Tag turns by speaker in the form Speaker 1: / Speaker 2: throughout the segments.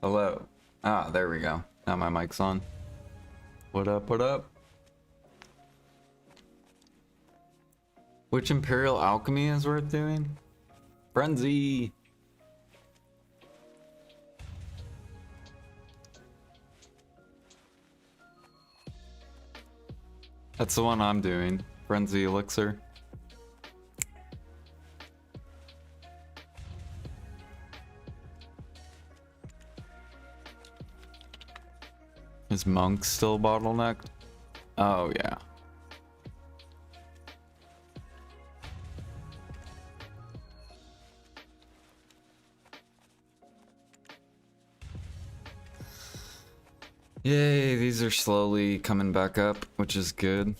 Speaker 1: Hello. Ah, there we go. Now my mic's on. What up, what up? Which Imperial Alchemy is worth doing? Frenzy! That's the one I'm doing. Frenzy Elixir. Is Monk still bottlenecked? Oh, yeah. Yay, these are slowly coming back up, which is good.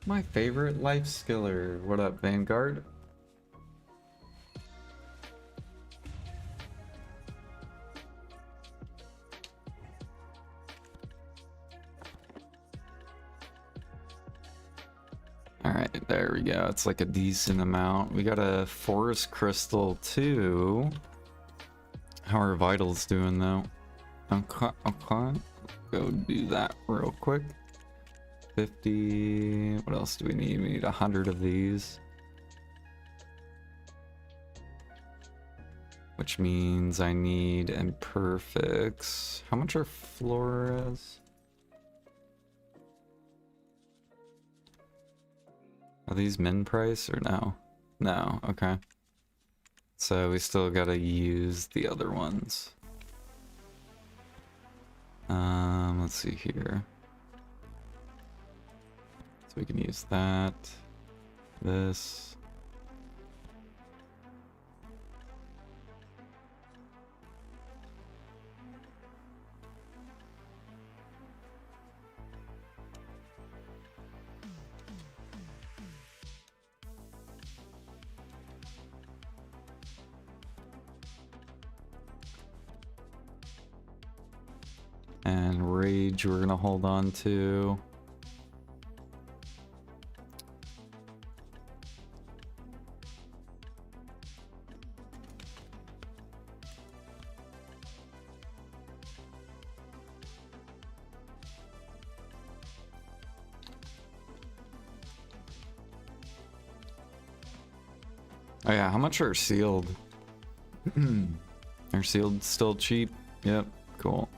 Speaker 1: My favorite life skiller. What up, Vanguard? Alright, there we go. It's like a decent amount. We got a forest crystal too. How are vitals doing though? Okay. Go do that real quick. 50. What else do we need? We need 100 of these. Which means I need imperfects. How much are Flores? Are these min price or no? No, okay. So we still gotta use the other ones. Let's see here. So we can use that, this. And rage we're gonna hold on to. Oh yeah, how much are sealed? Are sealed still cheap? Yep, cool.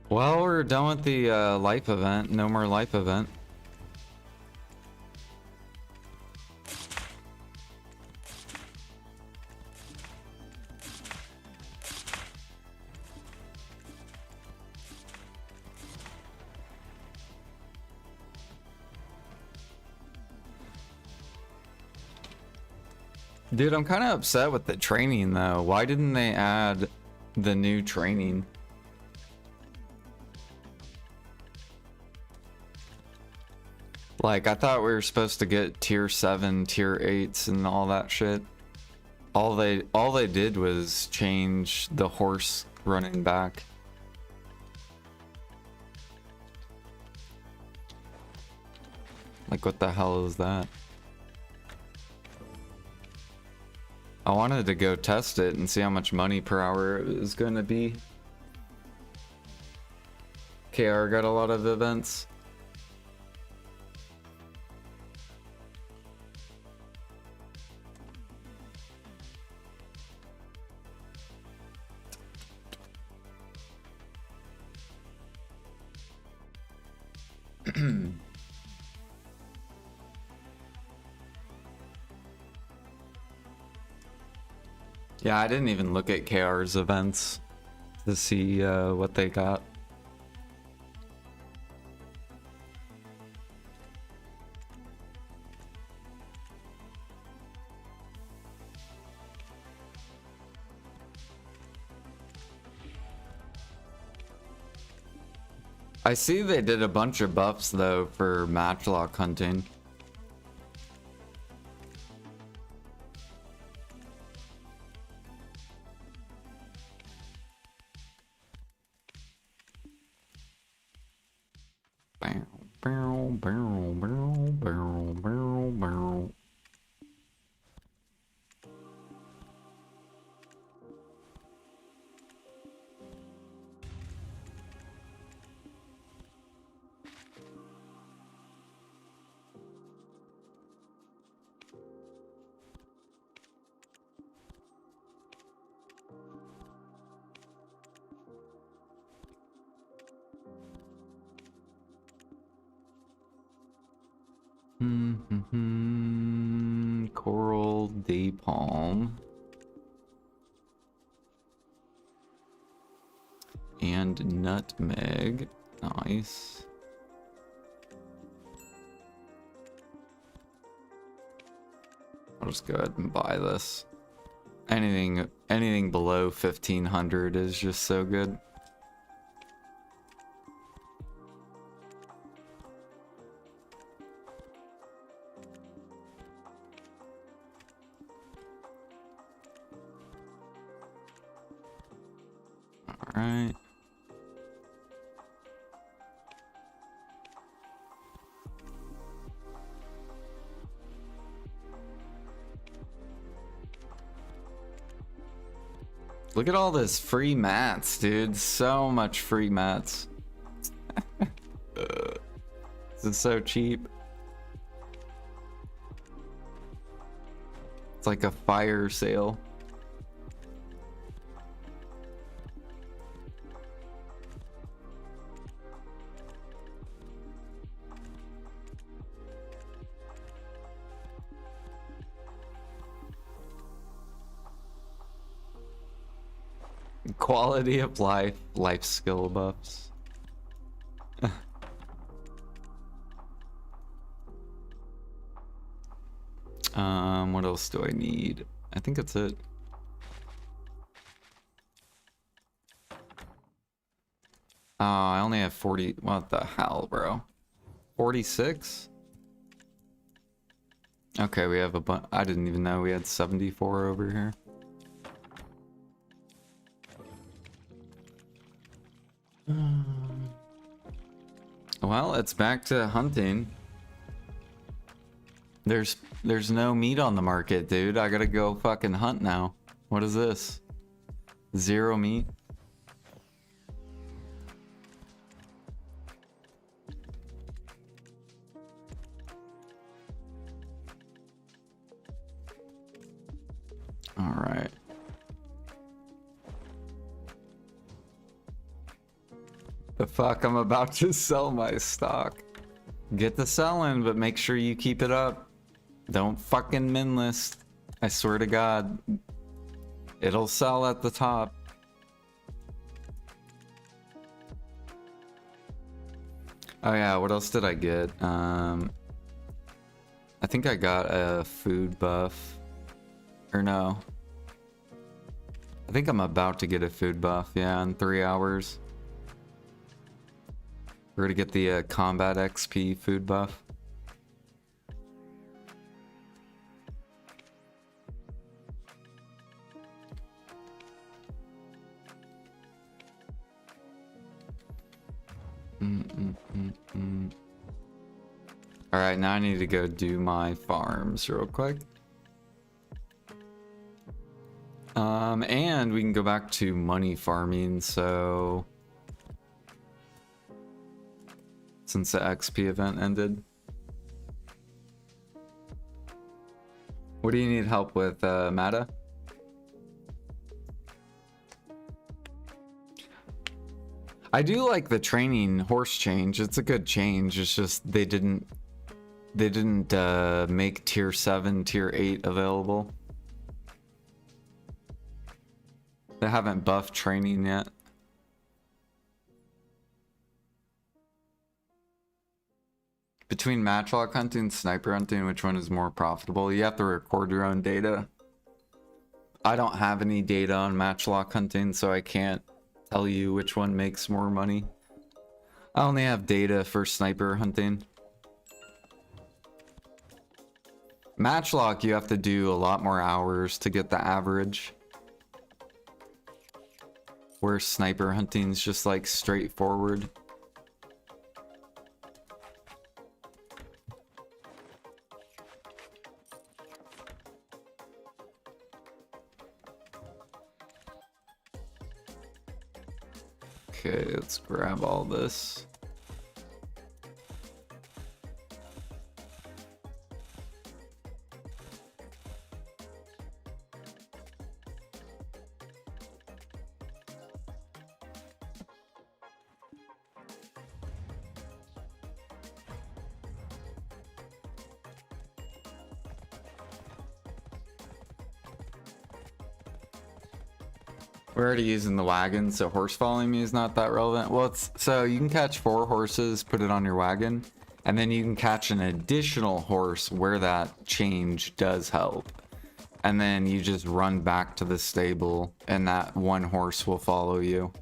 Speaker 1: Well, we're done with the life event. No more life event. Dude, I'm kind of upset with the training though. Why didn't they add the new training? Like, I thought we were supposed to get tier 7, tier 8s and all that shit. All they did was change the horse running back. Like, what the hell is that? I wanted to go test it and see how much money per hour it was going to be. KR got a lot of events. Yeah, I didn't even look at KR's events to see what they got. I see they did a bunch of buffs though for matchlock hunting. Barrel, barrel, barrel, barrel, barrel, barrel, barrel. Coral day palm. And nutmeg. Nice. I'll just go ahead and buy this. Anything below 1500 is just so good. All right. Look at all this free mats, dude. So much free mats. This is so cheap. It's like a fire sale. Quality of life skill buffs. What else do I need? I think that's it. I only have 40. What the hell, bro? 46? Okay, we have a bunch. I didn't even know we had 74 over here. Well, it's back to hunting. There's no meat on the market, dude. I gotta go fucking hunt now. What is this? 0 meat? All right. The fuck, I'm about to sell my stock. Get the selling, but make sure you keep it up. Don't fucking min list. I swear to God. It'll sell at the top. Oh yeah, what else did I get? I think I got a food buff. Or no. I think I'm about to get a food buff, yeah, in 3 hours. We're gonna get the combat XP food buff. All right, now I need to go do my farms real quick. And we can go back to money farming, so since the XP event ended. What do you need help with, Mata? I do like the training horse change. It's a good change. It's just they didn't make tier 7, tier 8 available. They haven't buffed training yet. Between matchlock hunting and sniper hunting, which one is more profitable? You have to record your own data. I don't have any data on matchlock hunting, so I can't tell you which one makes more money. I only have data for sniper hunting. Matchlock, you have to do a lot more hours to get the average. Where sniper hunting's just like straightforward. Okay, let's grab all this. We're already using the wagon, so horse following me is not that relevant. Well, it's so you can catch 4 horses, put it on your wagon, and then you can catch an additional horse where that change does help. And then you just run back to the stable, and that one horse will follow you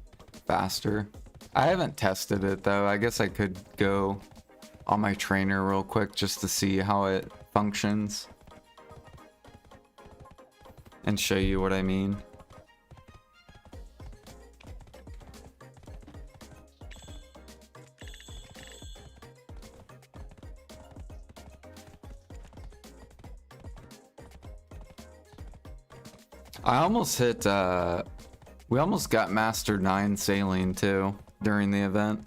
Speaker 1: faster. I haven't tested it though. I guess I could go on my trainer real quick just to see how it functions and show you what I mean. I almost hit, we almost got Master 9 sailing too during the event.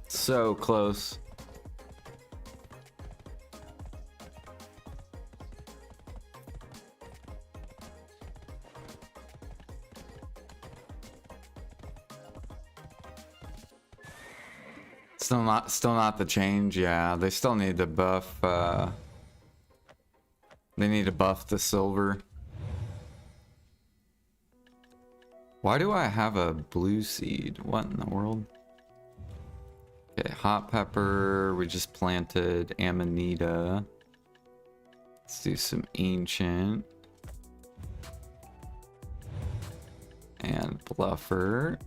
Speaker 1: So close. Still not the change, yeah. They still need to buff, they need to buff the silver. Why do I have a blue seed? What in the world? Okay, hot pepper. We just planted Amanita. Let's do some ancient. And bluffer.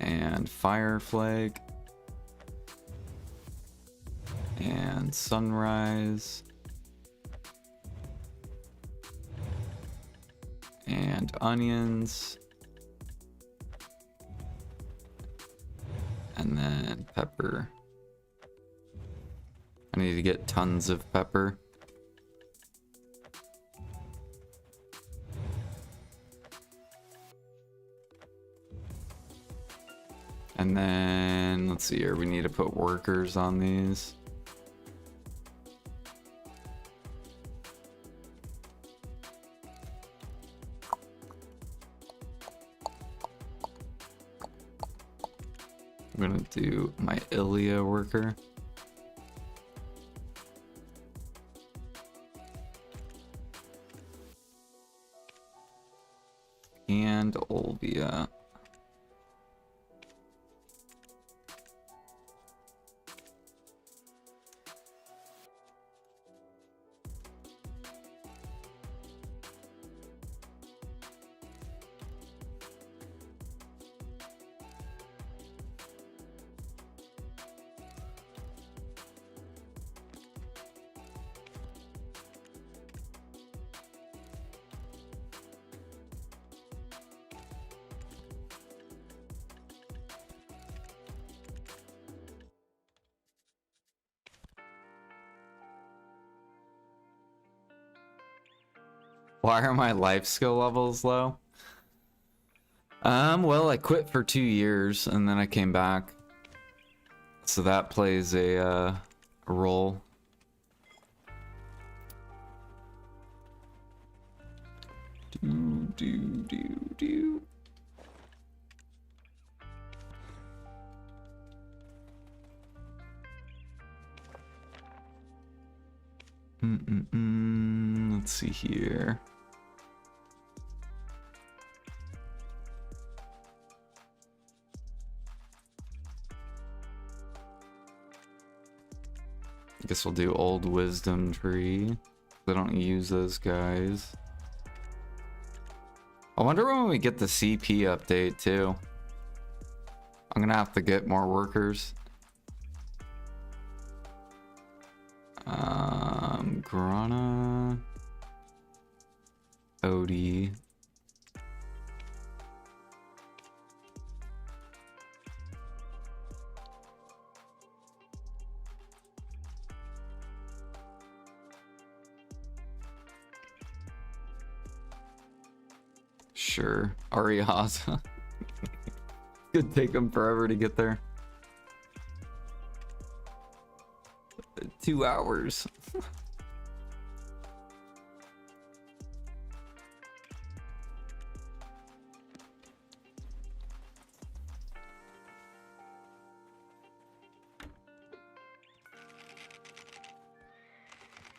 Speaker 1: And fire flake. And sunrise. And onions. And then pepper. I need to get tons of pepper. And then, let's see here, we need to put workers on these. I'm gonna do my Ilia worker. And Olvia. Why are my life skill levels low? Well, I quit for 2 years and then I came back. So that plays a role. Do. Let's see here. I guess we'll do old wisdom tree. I don't use those guys. I wonder when we get the CP update too. I'm gonna have to get more workers. Grana. Odie. Sure. Ariaza. Could take them forever to get there. 2 hours.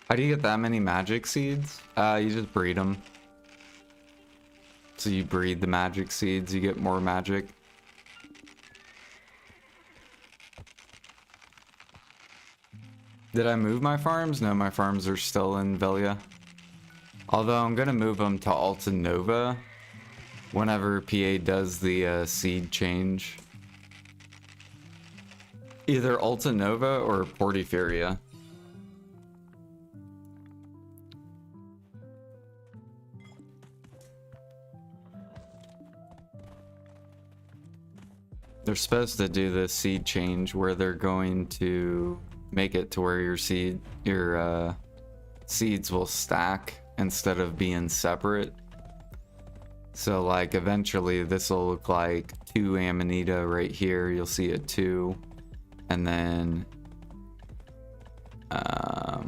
Speaker 1: How do you get that many magic seeds? You just breed them. So you breed the magic seeds, you get more magic. Did I move my farms? No, my farms are still in Velia. Although I'm gonna move them to Alta Nova whenever PA does the seed change. Either Alta Nova or Portiferia. They're supposed to do the seed change where they're going to make it to where your seeds will stack instead of being separate. So like eventually this will look like 2 Amanita right here. You'll see a 2, and then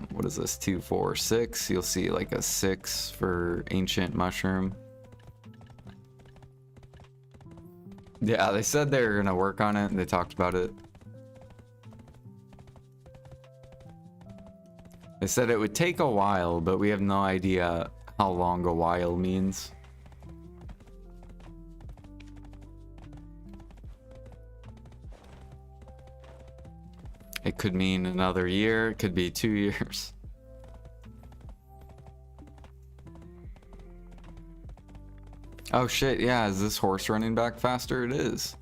Speaker 1: what is this? 2, 4, 6. You'll see like a 6 for Ancient Mushroom. Yeah, they said they were gonna work on it and they talked about it. They said it would take a while, but we have no idea how long a while means. It could mean another year, it could be 2 years. Oh shit, yeah, is this horse running back faster? It is.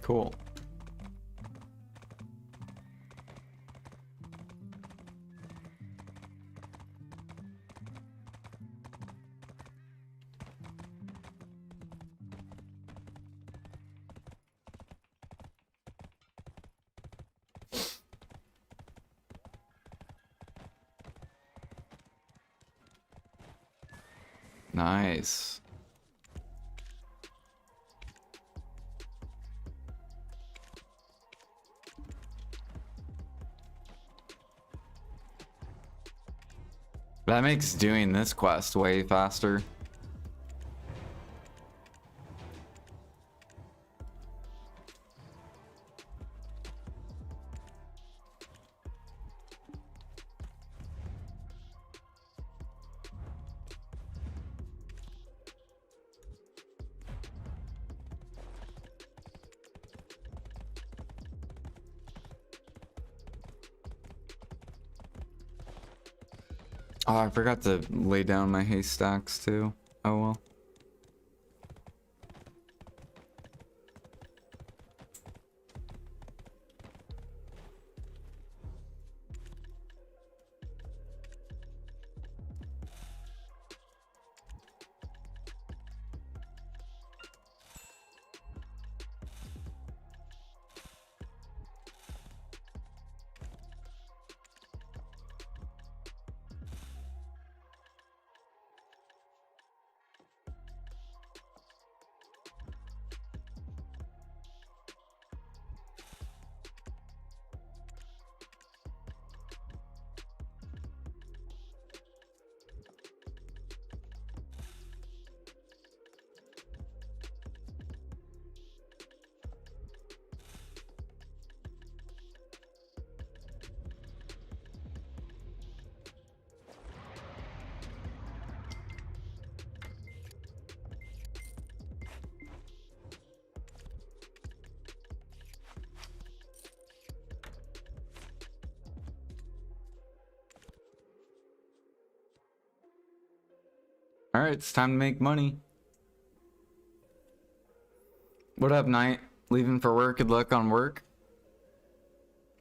Speaker 1: Cool. Nice. That makes doing this quest way faster. Oh, I forgot to lay down my haystacks too. Oh well. Alright, it's time to make money. What up, Knight? Leaving for work? Good luck on work.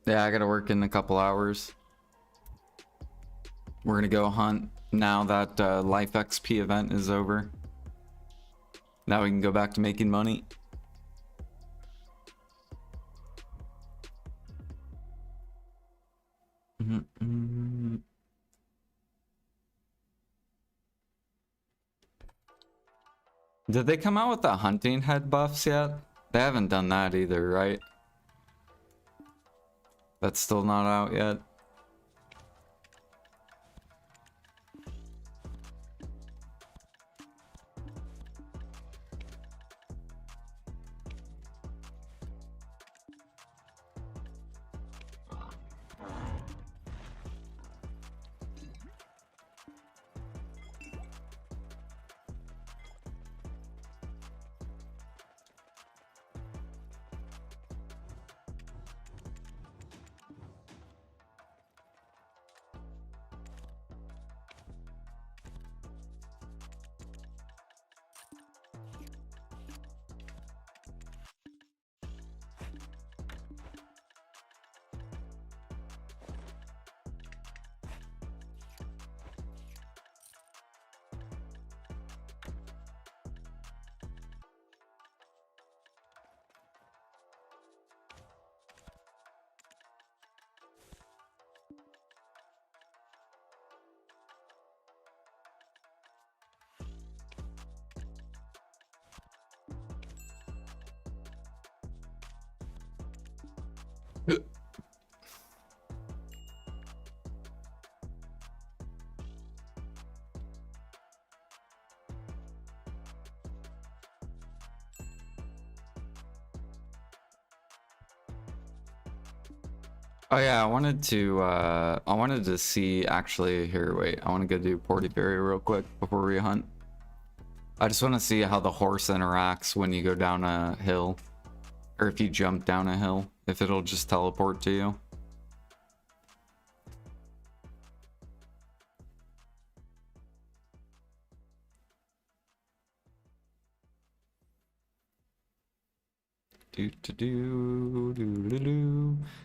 Speaker 1: Yeah, I gotta work in a couple hours. We're gonna go hunt now that Life XP event is over. Now we can go back to making money. Did they come out with the hunting head buffs yet? They haven't done that either, right? That's still not out yet. Oh yeah, I wanted to see actually here, wait, I want to go do Porty Ferry real quick before we hunt. I just want to see how the horse interacts when you go down a hill. Or if you jump down a hill, if it'll just teleport to you.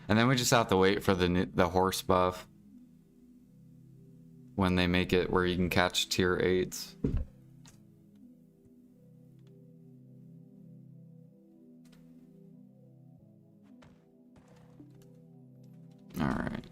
Speaker 1: And then we just have to wait for the horse buff when they make it where you can catch tier 8s. All right.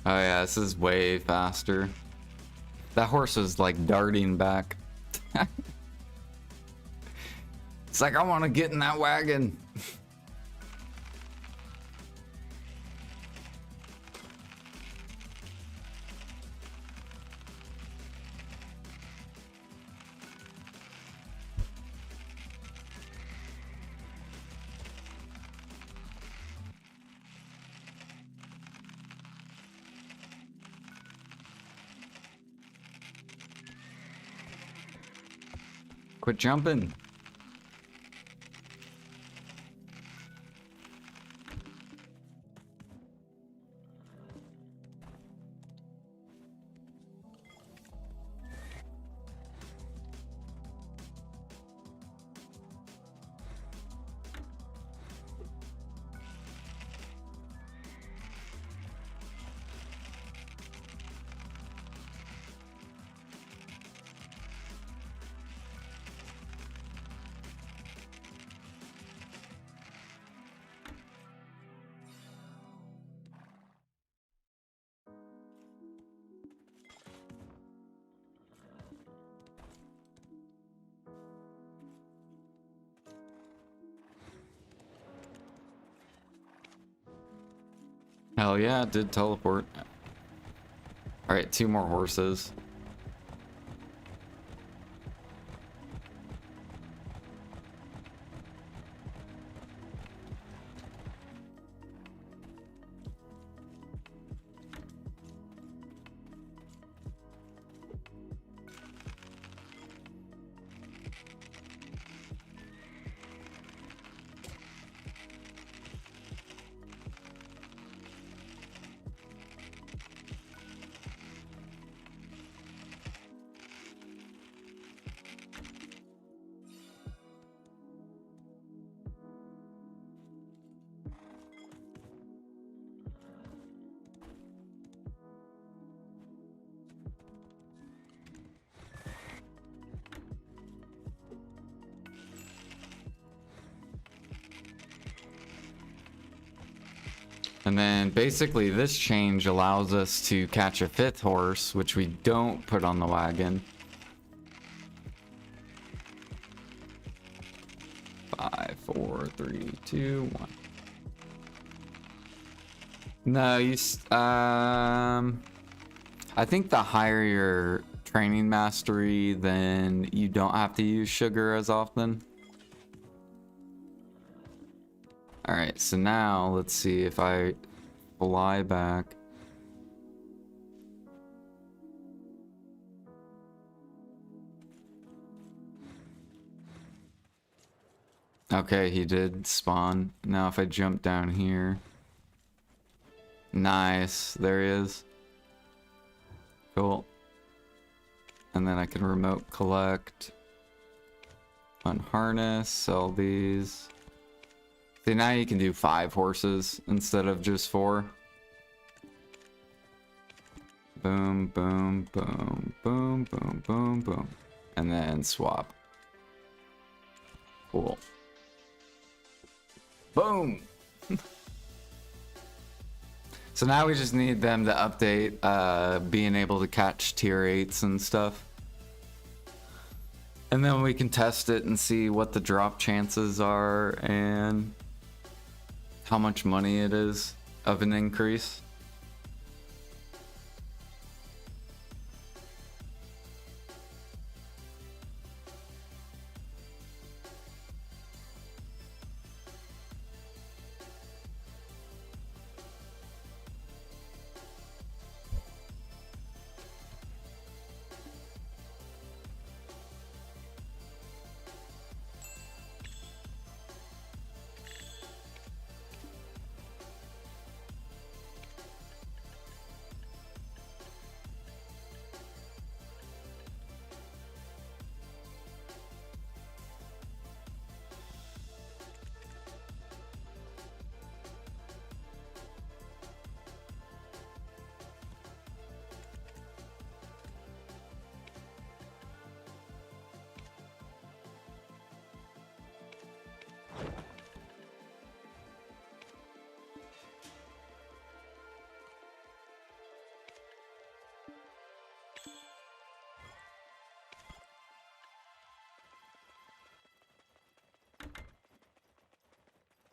Speaker 1: Oh yeah, this is way faster. That horse was like darting back. It's like, I want to get in that wagon. Quit jumping. Hell yeah, it did teleport. Alright, 2 more horses. And then basically this change allows us to catch a 5th horse, which we don't put on the wagon. 5, 4, 3, 2, 1. No, I think the higher your training mastery, then you don't have to use sugar as often. Alright, so now let's see if I fly back. Okay, he did spawn. Now if I jump down here. Nice, there he is. Cool. And then I can remote collect. Unharness, sell these. See, now you can do 5 horses instead of just 4. Boom, boom, boom, boom, boom, boom, boom. And then swap. Cool. Boom! So now we just need them to update being able to catch tier 8s and stuff. And then we can test it and see what the drop chances are and how much money it is of an increase.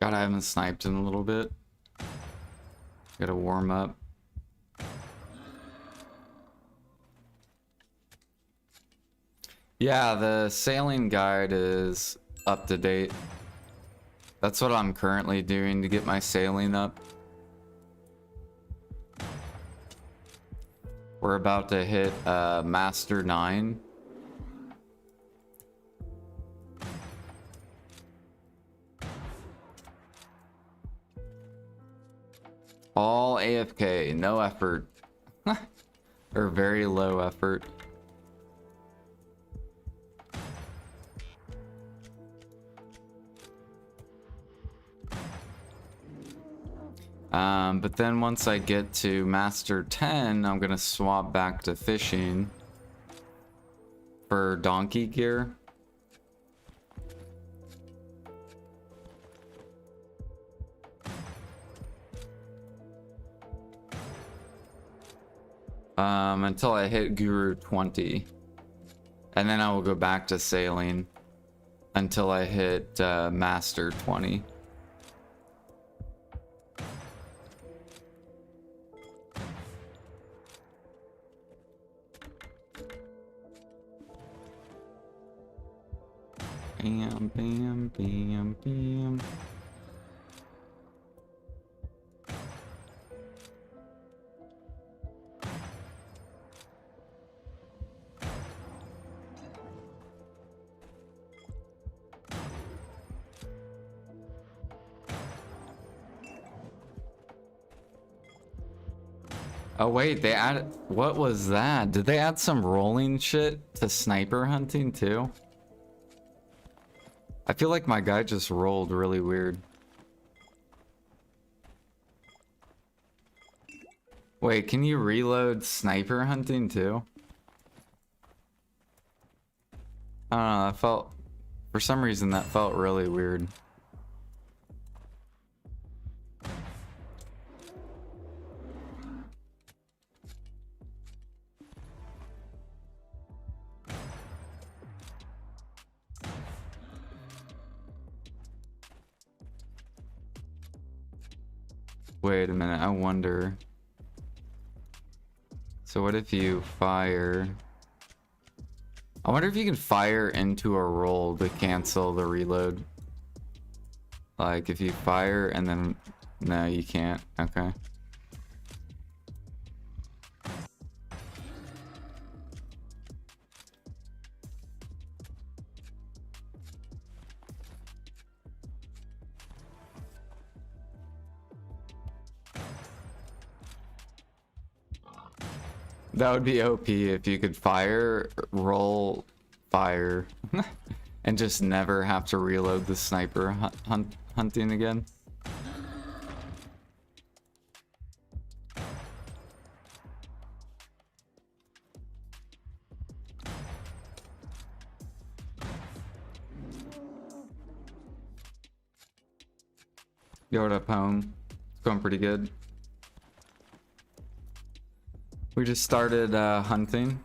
Speaker 1: God, I haven't sniped in a little bit. Gotta warm up. Yeah, the sailing guide is up to date. That's what I'm currently doing to get my sailing up. We're about to hit Master 9. All AFK, no effort. Or very low effort. But then once I get to Master 10, I'm gonna swap back to fishing for donkey gear. Until I hit Guru 20. And then I will go back to sailing until I hit Master 20. bam, bam, bam. Oh wait, they added, what was that? Did they add some rolling shit to sniper hunting too? I feel like my guy just rolled really weird. Wait, can you reload sniper hunting too? I don't know, that felt, for some reason that felt really weird. Wait a minute, I wonder. So what if you fire? I wonder if you can fire into a roll to cancel the reload. Like if you fire and then, no, you can't. Okay. That would be OP if you could fire, roll, fire, and just never have to reload the sniper hunting again. Yo, what up, home? It's going pretty good. We just started hunting.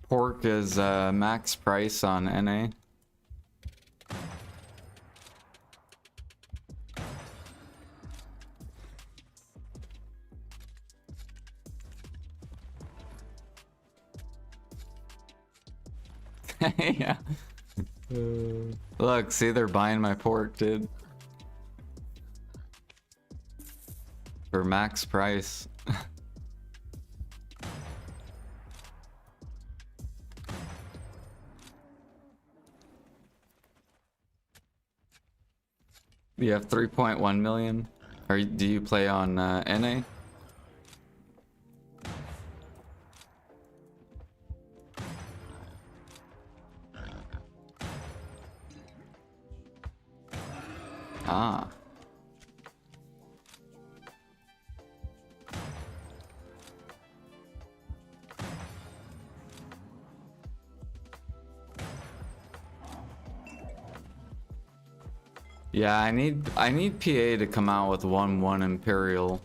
Speaker 1: Pork is max price on NA. Yeah. Look, see, they're buying my pork, dude. For max price. You have 3.1 million? Or do you play on NA? Ah. Yeah, I need PA to come out with 1-1 Imperial.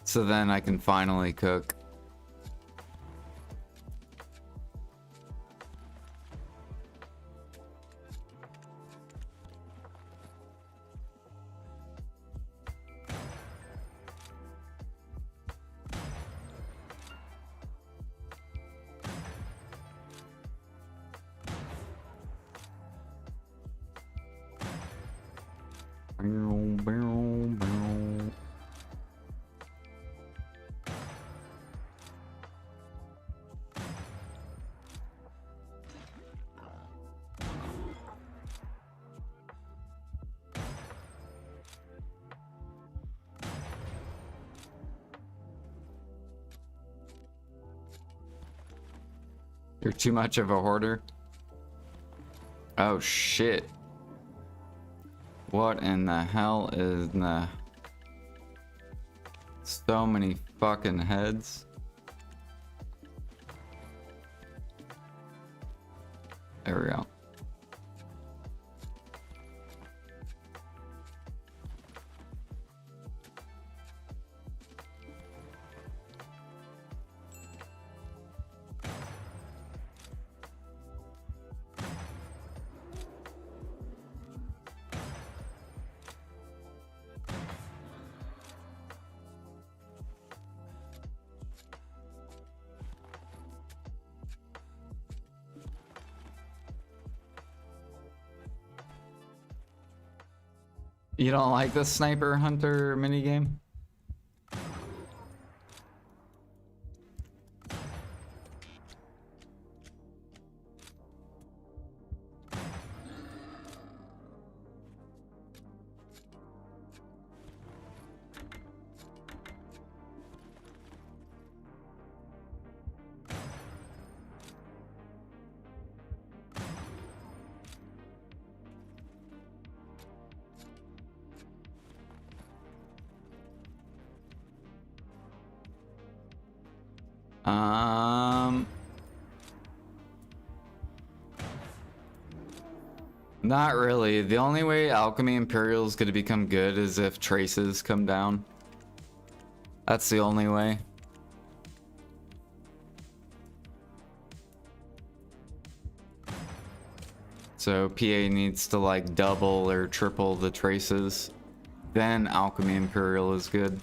Speaker 1: So then I can finally cook. You're too much of a hoarder. Oh shit. What in the hell is the... So many fucking heads. There we go. You don't like the sniper hunter minigame? Not really. The only way Alchemy Imperial is going to become good is if traces come down. That's the only way. So PA needs to like double or triple the traces. Then Alchemy Imperial is good.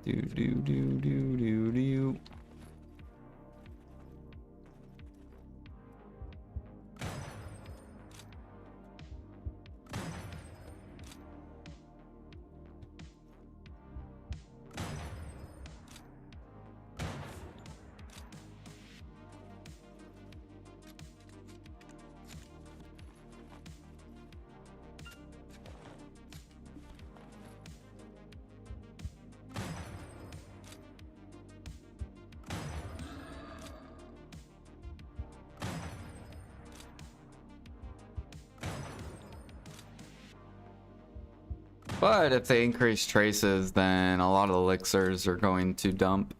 Speaker 1: Do do do do do do. But if they increase traces, then a lot of elixirs are going to dump.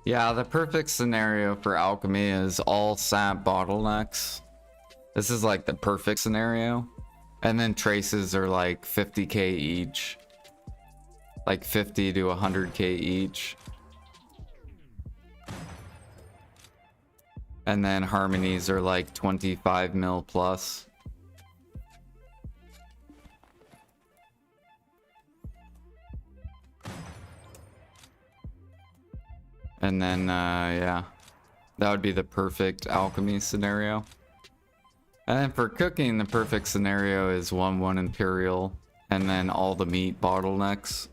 Speaker 1: Yeah, the perfect scenario for alchemy is all sap bottlenecks. This is like the perfect scenario. And then traces are like 50k each. Like 50 to 100k each. And then harmonies are like 25 mil plus. And then, yeah, that would be the perfect alchemy scenario. And then for cooking, the perfect scenario is 1-1 Imperial, and then all the meat bottlenecks.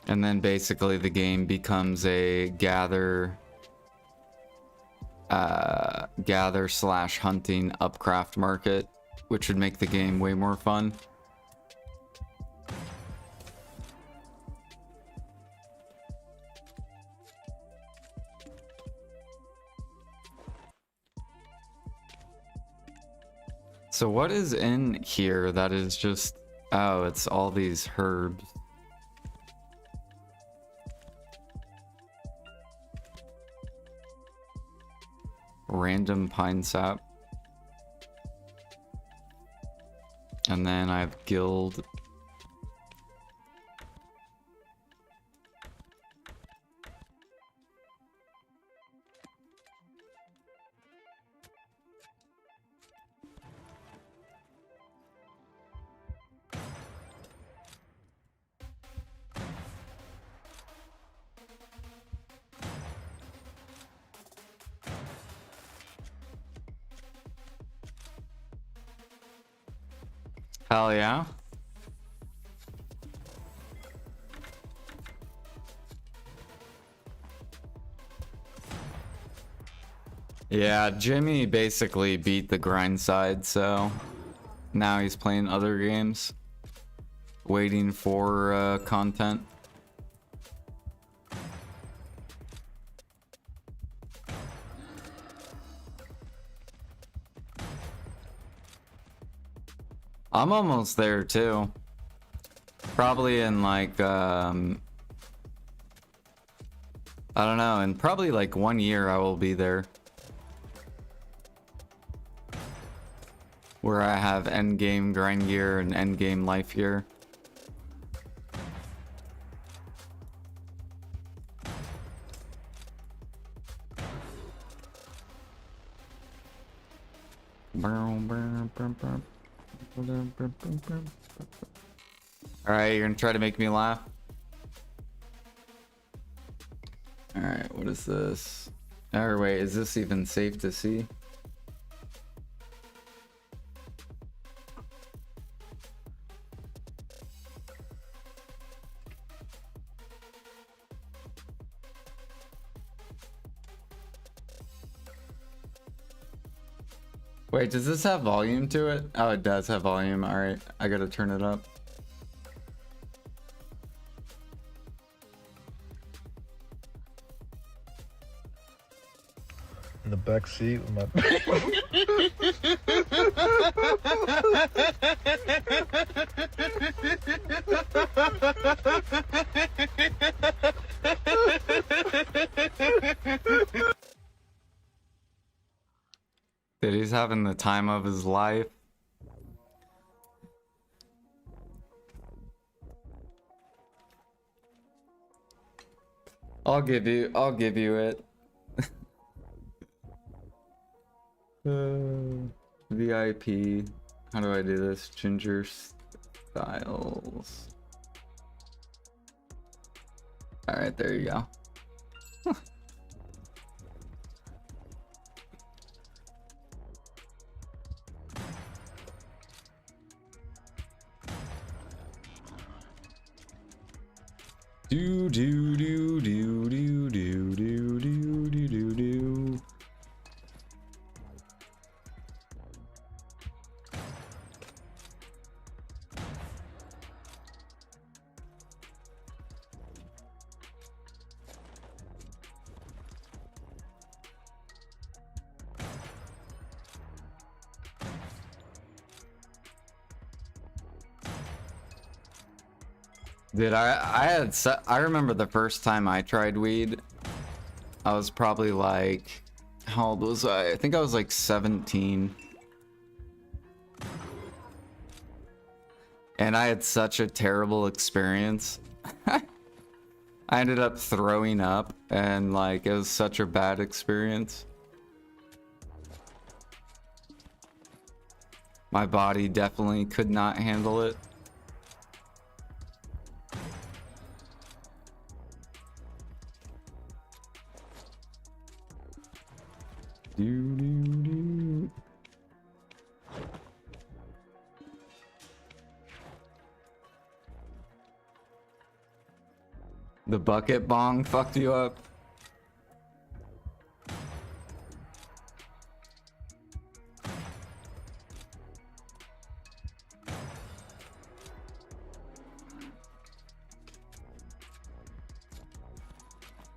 Speaker 1: And then basically the game becomes a gather slash hunting upcraft market, which would make the game way more fun. So what is in here that is just... Oh, it's all these herbs. Random pine sap. And then I have guild. Hell yeah. Yeah, Jimmy basically beat the grind side, so now he's playing other games, waiting for content. I'm almost there too. Probably in like, I don't know, in probably like 1 year I will be there. Where I have endgame grind gear and endgame life gear. Alright, you're gonna try to make me laugh? Alright, what is this? Or wait, is this even safe to see? Wait, does this have volume to it? Oh, it does have volume. Alright, I gotta turn it up.
Speaker 2: In the back seat with my
Speaker 1: Dude, he's having the time of his life. I'll give you it. VIP. How do I do this? Ginger Styles. Alright, there you go. Do do do do do do do do do do do. Dude, I remember the first time I tried weed, I was probably like, how old was I? I think I was like 17. And I had such a terrible experience. I ended up throwing up and like, it was such a bad experience. My body definitely could not handle it. Do, do, do. The bucket bong fucked you up.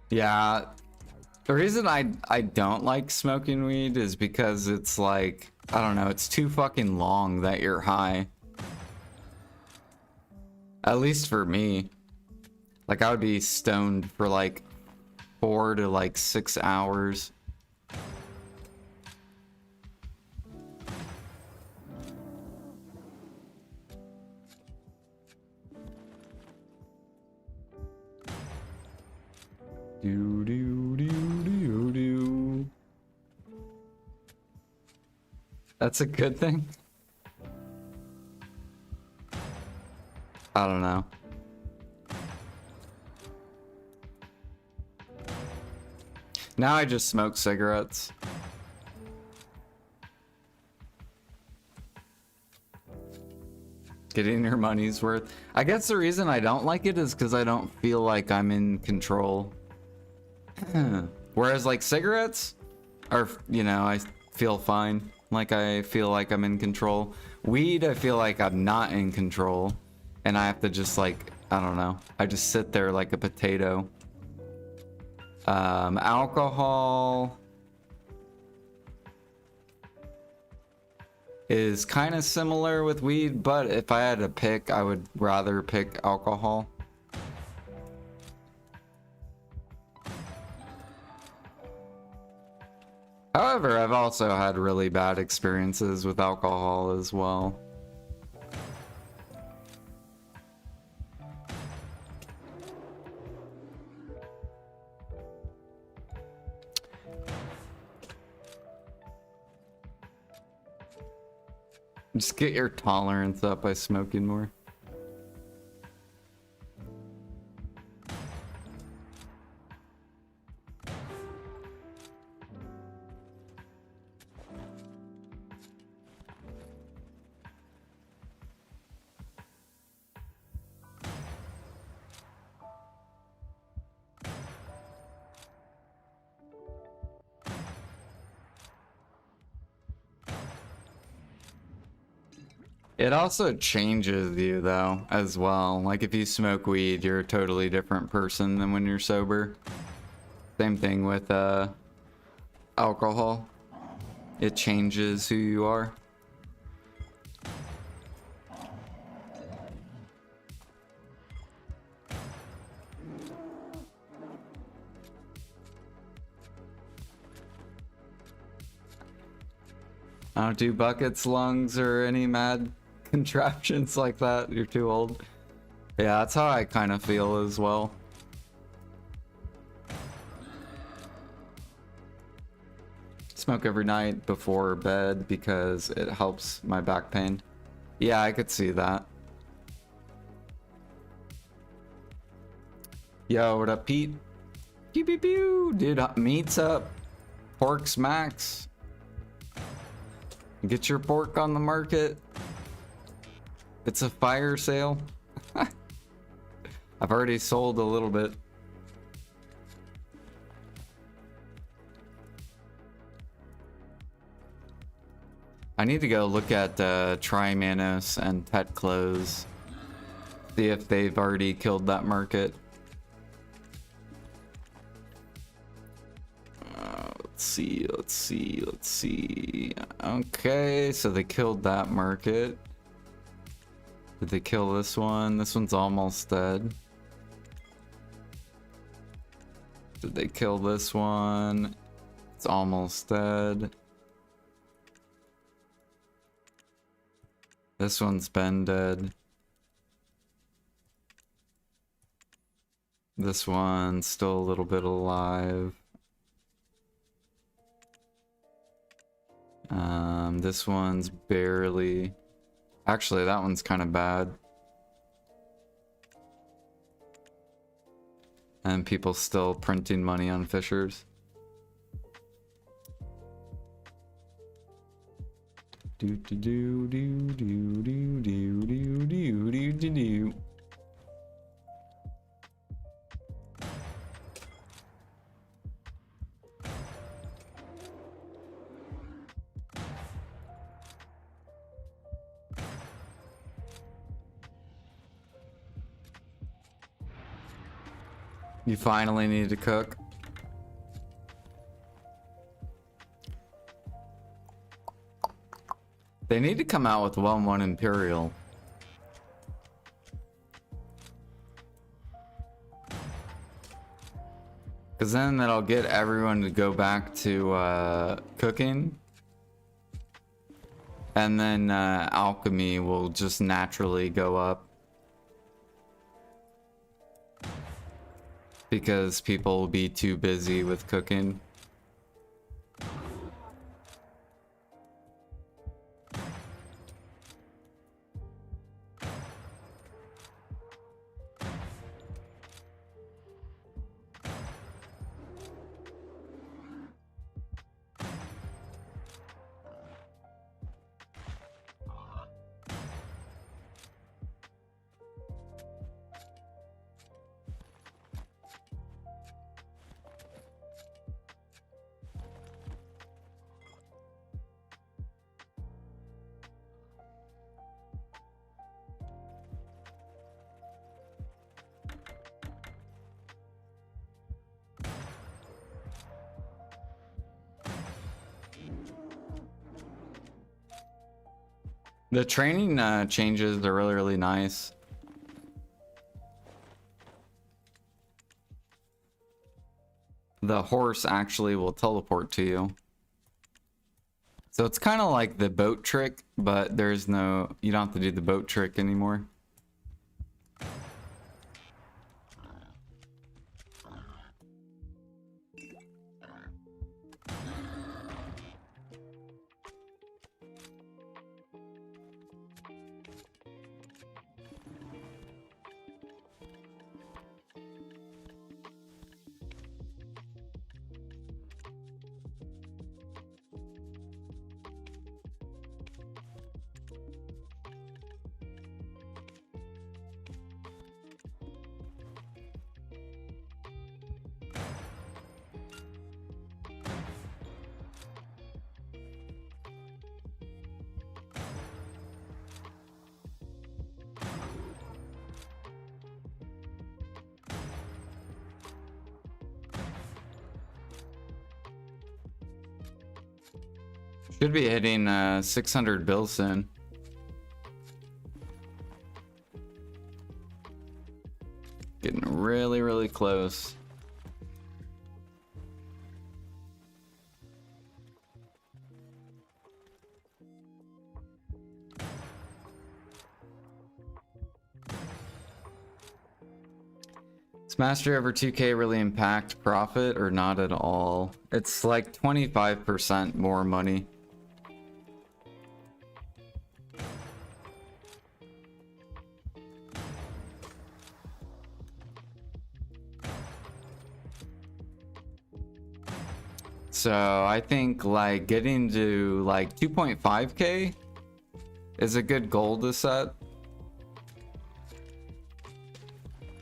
Speaker 1: Yeah. The reason I don't like smoking weed is because it's like, I don't know, it's too fucking long that you're high. At least for me. Like I would be stoned for like 4 to like 6 hours. Do do do do do. That's a good thing. I don't know. Now I just smoke cigarettes. Getting your money's worth. I guess the reason I don't like it is because I don't feel like I'm in control. Whereas like cigarettes are, you know, I feel fine. Like I feel like I'm in control. Weed, I feel like I'm not in control. And I have to just like, I don't know. I just sit there like a potato. Alcohol is kind of similar with weed, but if I had to pick, I would rather pick alcohol. However, I've also had really bad experiences with alcohol as well. Just get your tolerance up by smoking more. It also changes you though, as well. Like if you smoke weed, you're a totally different person than when you're sober. Same thing with alcohol. It changes who you are. I don't do buckets, lungs, or any mad contraptions like that. You're too old. Yeah, that's how I kind of feel as well. Smoke every night before bed because it helps my back pain. Yeah, I could see that. Yo, what up, Pete? Pew pew pew, dude. Meat's up. Pork's max. Get your pork on the market. It's a fire sale. I've already sold a little bit. I need to go look at Trimanos and Pet Clothes. See if they've already killed that market. Let's see. Okay, so they killed that market. Did they kill this one? This one's almost dead. Did they kill this one? It's almost dead. This one's been dead. This one's still a little bit alive. This one's barely... Actually, that one's kind of bad. And people still printing money on fishers. Do do do do do do do do do do do do. You finally need to cook. They need to come out with 1-1 Imperial. Because then that'll get everyone to go back to cooking. And then alchemy will just naturally go up. Because people will be too busy with cooking. The training changes are really, really nice. The horse actually will teleport to you. So it's kind of like the boat trick, but there's no, you don't have to do the boat trick anymore. Should be hitting 600 bills soon. Getting really, really close. Does mastery over 2K really impact profit or not at all? It's like 25% more money. So I think like getting to like 2.5K is a good goal to set.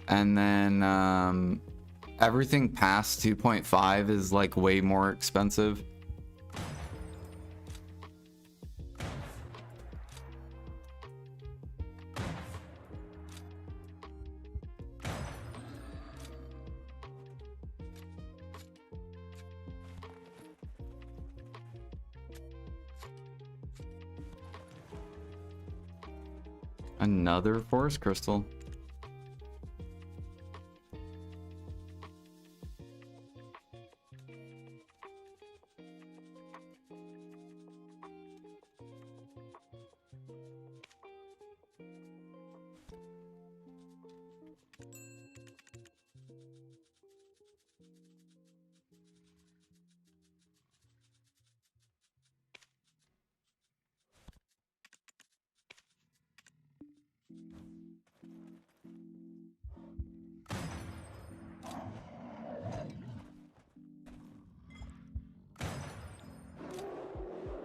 Speaker 1: And then everything past 2.5 is like way more expensive. Another forest crystal.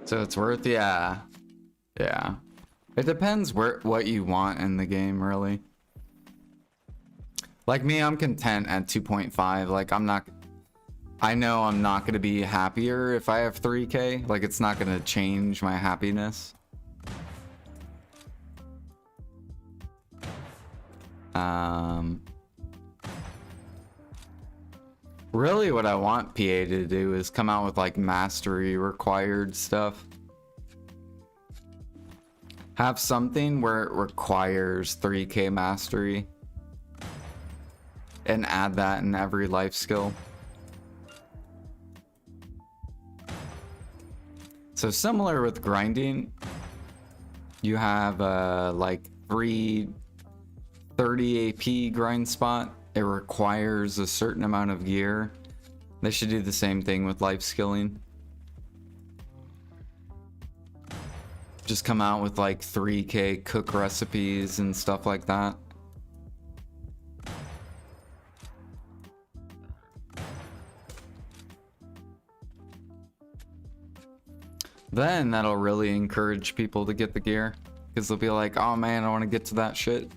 Speaker 1: So it's worth, yeah. Yeah. It depends what you want in the game, really. Like me, I'm content at 2.5. Like I know I'm not going to be happier if I have 3K. Like it's not going to change my happiness. Really what I want PA to do is come out with like mastery required stuff. Have something where it requires 3K mastery and add that in every life skill. So similar with grinding, you have like 330 AP grind spot. It requires a certain amount of gear. They should do the same thing with life skilling. Just come out with like 3K cook recipes and stuff like that. Then that'll really encourage people to get the gear, because they'll be like, oh man, I want to get to that shit.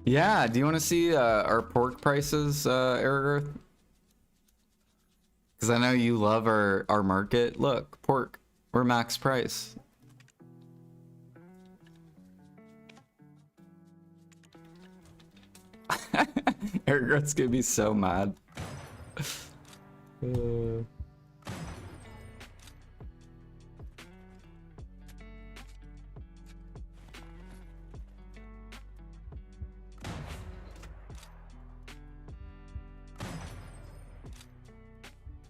Speaker 1: Yeah, do you want to see our pork prices, Ergarth? Because I know you love our market. Look, pork. We're max price. Eric's gonna be so mad.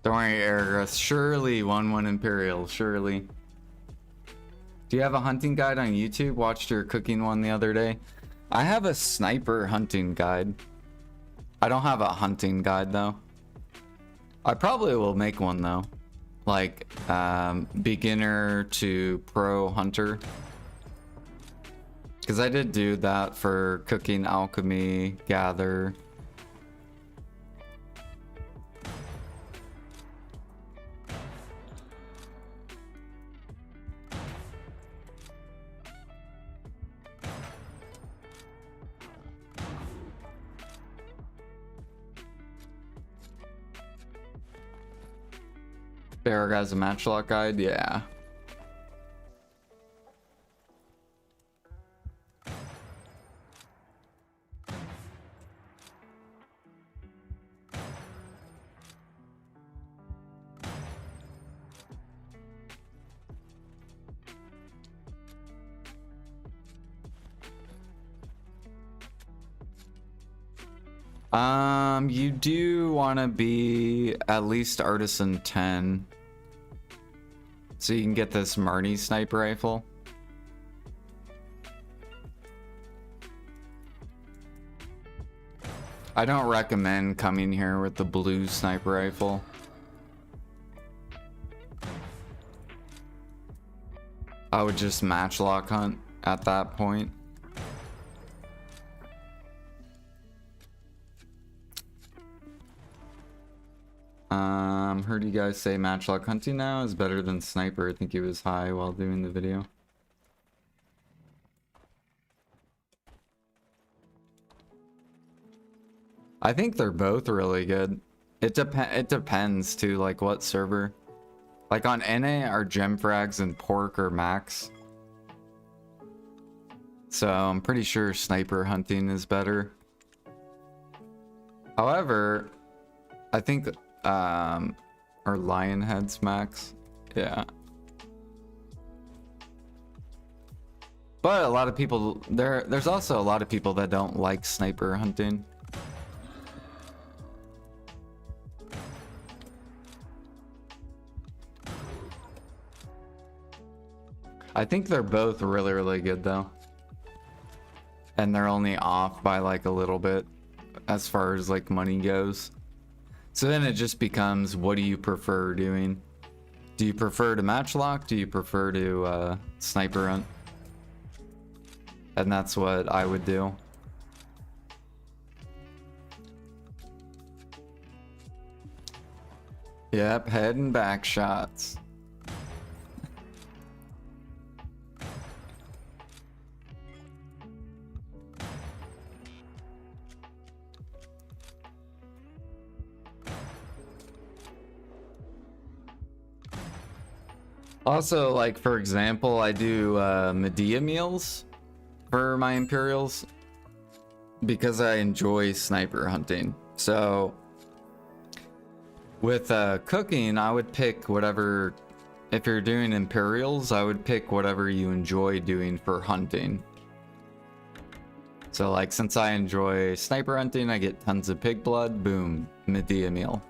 Speaker 1: Don't worry, Eric. Surely 1-1 Imperial. Surely. Do you have a hunting guide on YouTube? Watched your cooking one the other day. I have a sniper hunting guide. I don't have a hunting guide though. I probably will make one though. Like beginner to pro hunter. Because I did do that for cooking, alchemy, gather. Eric has a matchlock guide? Yeah. You do want to be at least artisan 10. So you can get this Marnie sniper rifle. I don't recommend coming here with the blue sniper rifle. I would just matchlock hunt at that point. Heard you guys say matchlock hunting now is better than sniper. I think he was high while doing the video. I think they're both really good. It depends too, like what server. Like on NA, our gem frags and pork are max. So I'm pretty sure sniper hunting is better. However, I think our lion heads max. Yeah. But a lot of people there's also a lot of people that don't like sniper hunting. I think they're both really, really good though. And they're only off by like a little bit as far as like money goes. So then it just becomes, what do you prefer doing? Do you prefer to matchlock? Do you prefer to sniper hunt? And that's what I would do. Yep, head and back shots. Also, like, for example, I do Medea meals for my Imperials because I enjoy sniper hunting. So with cooking, I would pick whatever, if you're doing Imperials, I would pick whatever you enjoy doing for hunting. So like, since I enjoy sniper hunting, I get tons of pig blood, boom, Medea meal.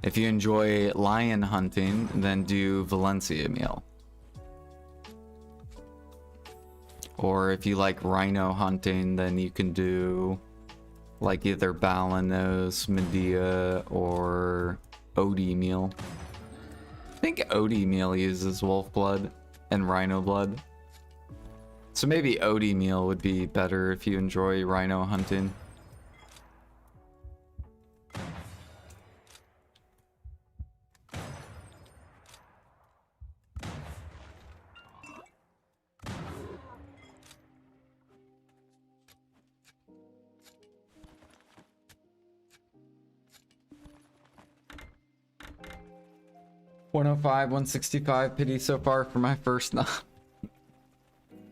Speaker 1: If you enjoy lion hunting, then do Valencia meal. Or if you like rhino hunting, then you can do like either Balanos, Medea, or Odie meal. I think Odie meal uses wolf blood and rhino blood. So maybe Odie meal would be better if you enjoy rhino hunting. 105, 165 pity so far for my first knock.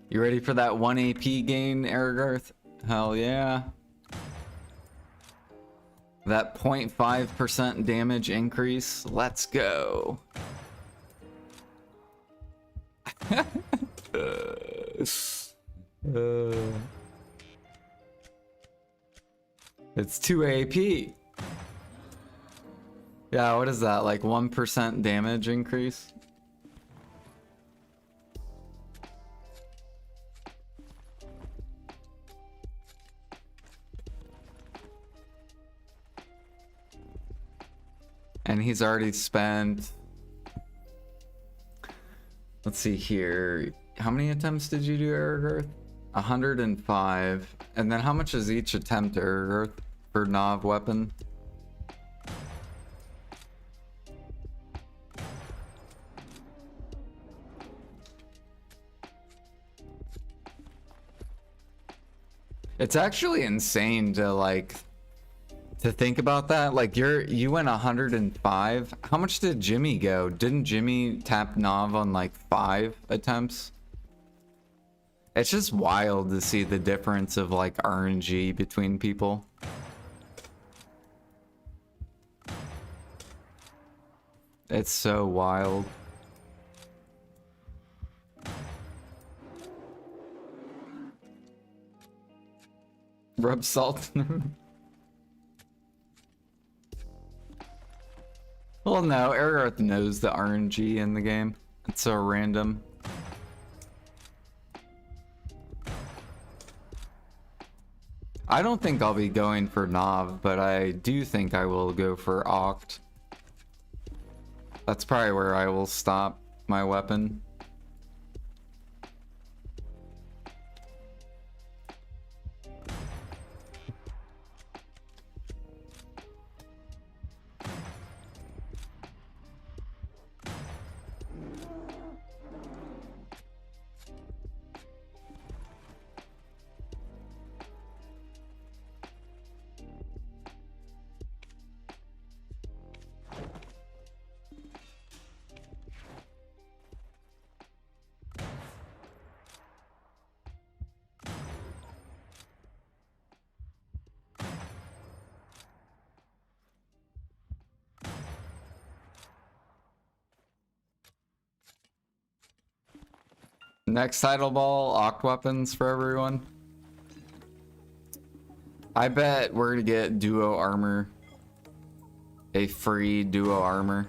Speaker 1: You ready for that 1 AP gain, Aragarth? Hell yeah. That 0.5% damage increase. Let's go. It's 2 AP. Yeah, what is that? Like 1% damage increase? And he's already spent... Let's see here. How many attempts did you do, Aragarth? 105. And then how much is each attempt, Aragarth, for Nav weapon? It's actually insane to to think about that. Like you went 105. How much did Jimmy go? Didn't Jimmy tap Nav on like 5 attempts? It's just wild to see the difference of like RNG between people. It's so wild. Rub salt in them. Well, no, Aragarth knows the RNG in the game. It's so random. I don't think I'll be going for Nav, but I do think I will go for Oct. That's probably where I will stop my weapon. Next title ball, Oct weapons for everyone. I bet we're gonna get duo armor. A free duo armor.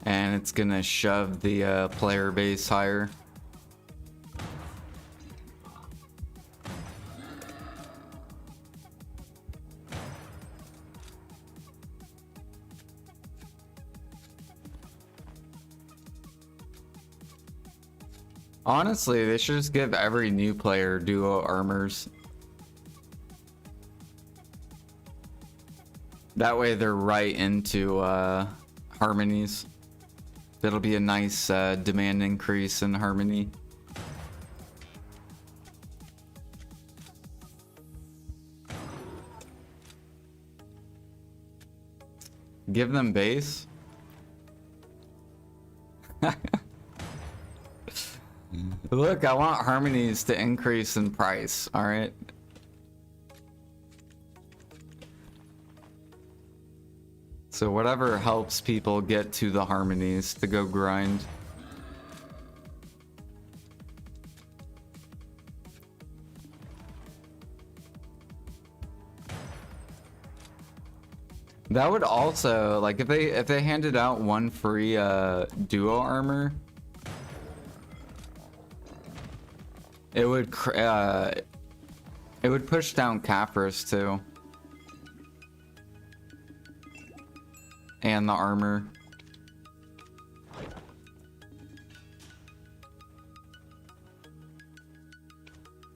Speaker 1: And it's gonna shove the player base higher. Honestly, they should just give every new player duo armors. That way they're right into harmonies. That'll be a nice demand increase in harmony. Give them base. Look, I want harmonies to increase in price, all right? So whatever helps people get to the harmonies to go grind. That would also, like, if they handed out one free duo armor, it would push down Capris too. And the armor.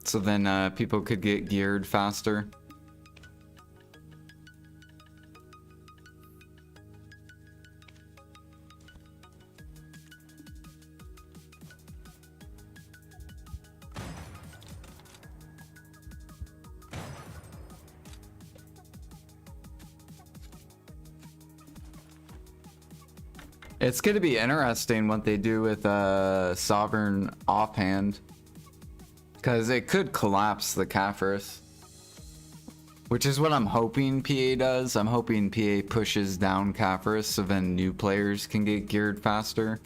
Speaker 1: So then people could get geared faster. It's going to be interesting what they do with Sovereign offhand. Because it could collapse the Caphras. Which is what I'm hoping PA does. I'm hoping PA pushes down Caphras so then new players can get geared faster.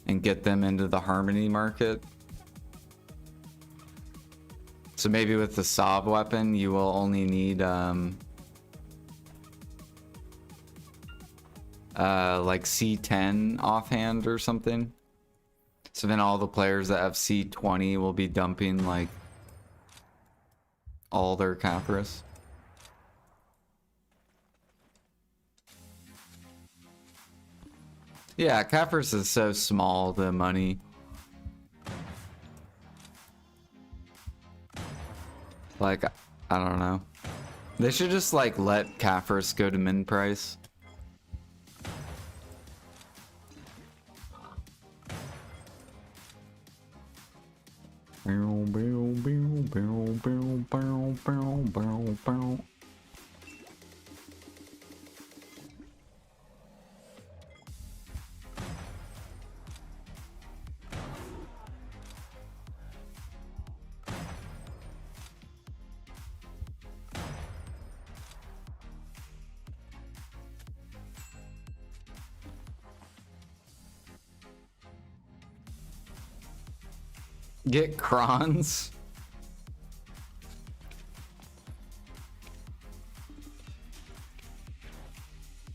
Speaker 1: And get them into the Harmony market. So maybe with the Sov weapon, you will only need like C10 offhand or something. So then all the players that have C20 will be dumping like all their Caphras. Yeah, Caphras is so small, the money. Like, I don't know. They should just like let Caphras go to min price. Get crons.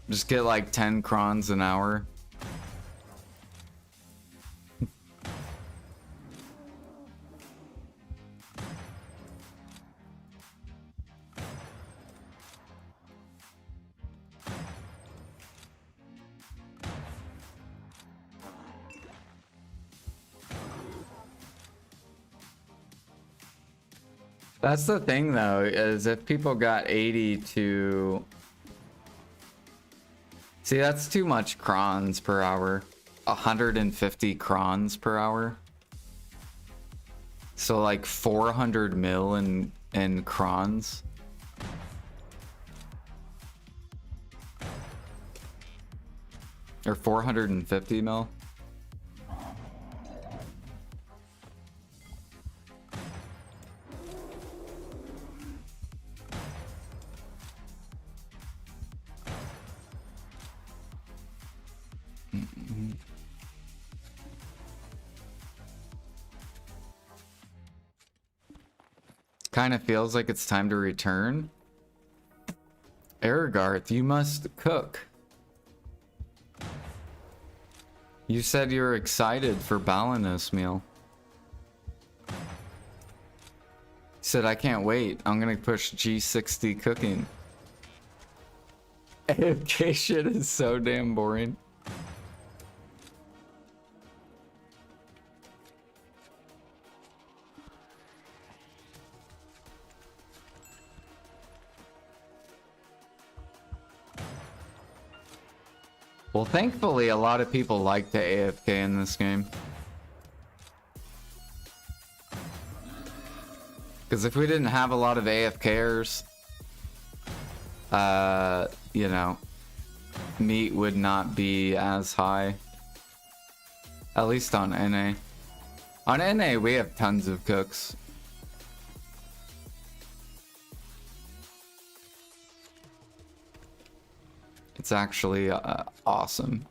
Speaker 1: Just get like 10 crons an hour. That's the thing though, is if people got 80 to... See, that's too much crons per hour. 150 crons per hour. So like 400 mil in crons. Or 450 mil. Kind of feels like it's time to return. Aragarth, you must cook. You said you were excited for Balanos meal. You said, I can't wait. I'm gonna push G60 cooking. AFK shit is so damn boring. Well, thankfully, a lot of people like to AFK in this game. Because if we didn't have a lot of AFKers, you know, meat would not be as high. At least on NA. On NA, we have tons of cooks. It's actually awesome.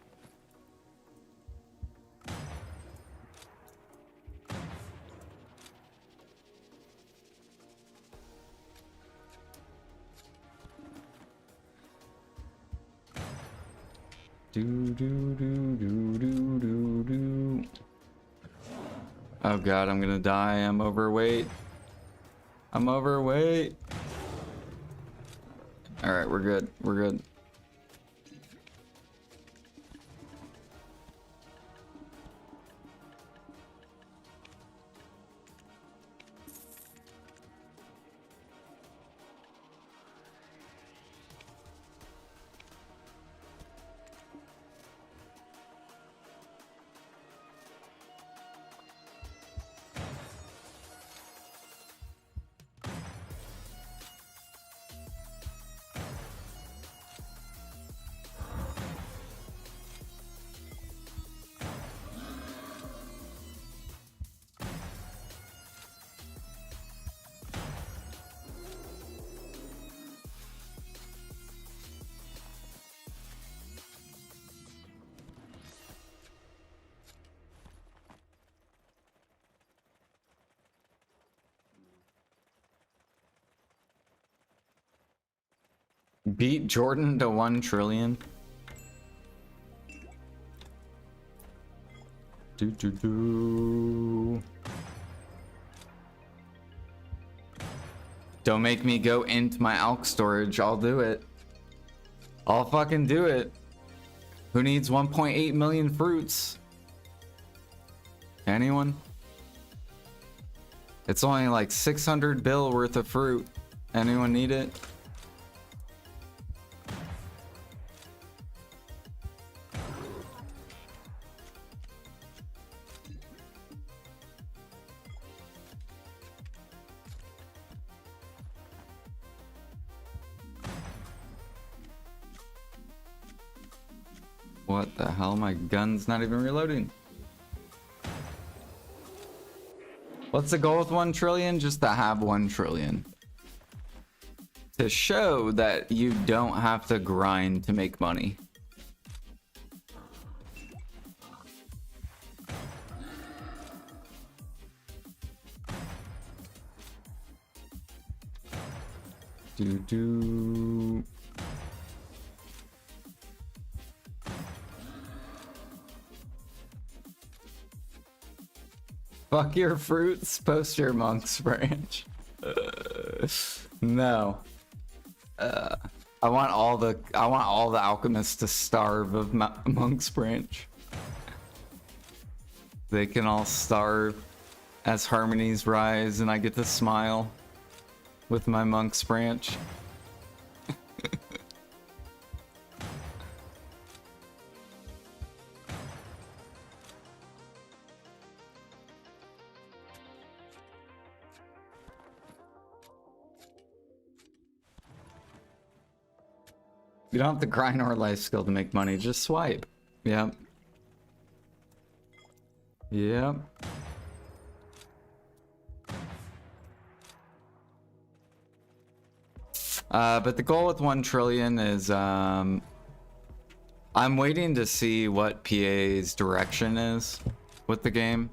Speaker 1: Oh god, I'm gonna die. I'm overweight. I'm overweight. Alright, we're good. We're good. Beat Jordan to 1 trillion. Do. Don't make me go into my ALK storage. I'll do it. I'll fucking do it. Who needs 1.8 million fruits? Anyone? It's only like 600 bill worth of fruit. Anyone need it? What the hell? My gun's not even reloading. What's the goal with 1 trillion? Just to have 1 trillion. To show that you don't have to grind to make money. Do. Fuck your fruits, post your monk's branch. No. I want all the alchemists to starve of monk's branch. They can all starve as harmonies rise and I get to smile with my monk's branch. You don't have to grind or life skill to make money, just swipe. Yep. Yep. But the goal with 1 trillion is, I'm waiting to see what PA's direction is with the game.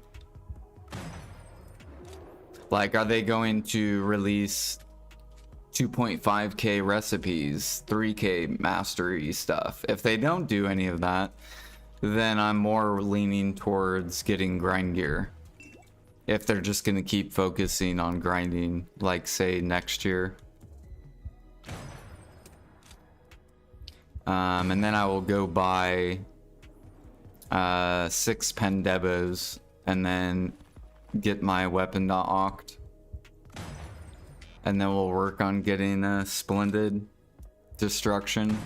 Speaker 1: Like, are they going to release 2.5k recipes, 3k mastery stuff? If they don't do any of that, then I'm more leaning towards getting grind gear. If they're just gonna keep focusing on grinding, like say next year. And then I will go buy 6 Pendebos and then get my weapon not oct. And then we'll work on getting a splendid destruction.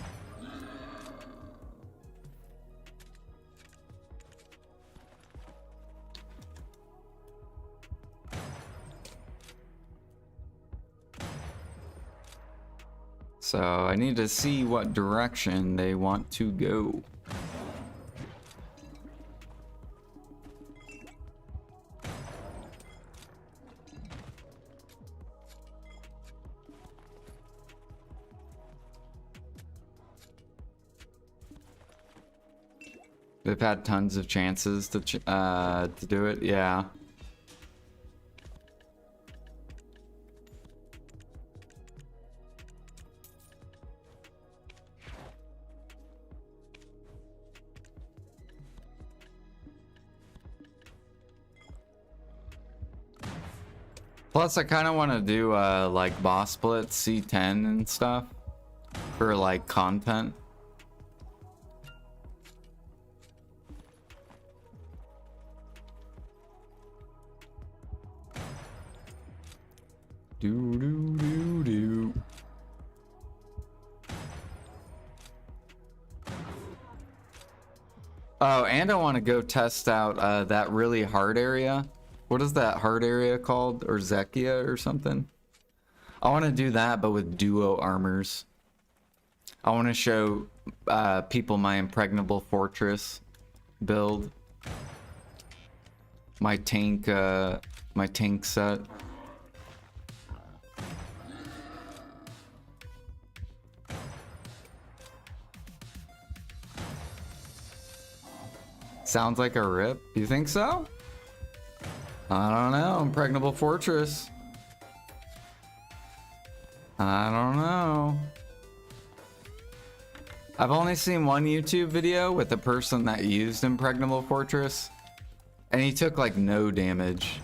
Speaker 1: So I need to see what direction they want to go. They've had tons of chances to do it, yeah. Plus, I kind of want to do like boss split C10 and stuff for like content. Do. Oh, and I want to go test out that really hard area. What is that hard area called? Or Zekia or something? I want to do that, but with duo armors. I want to show people my impregnable fortress build. My tank set. Sounds like a rip. You think so? I don't know. Impregnable fortress. I don't know. I've only seen one YouTube video with a person that used Impregnable Fortress, and he took like no damage,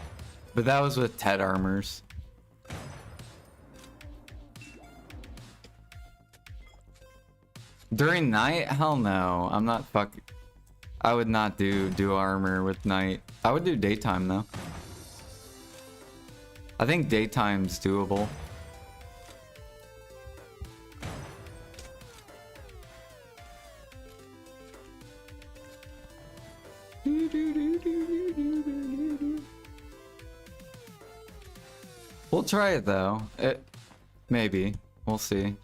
Speaker 1: but that was with Tet armors. During night? Hell no. I'm not fucking... I would not do dual armor with night. I would do daytime though. I think daytime's doable. We'll try it though. Maybe. We'll see.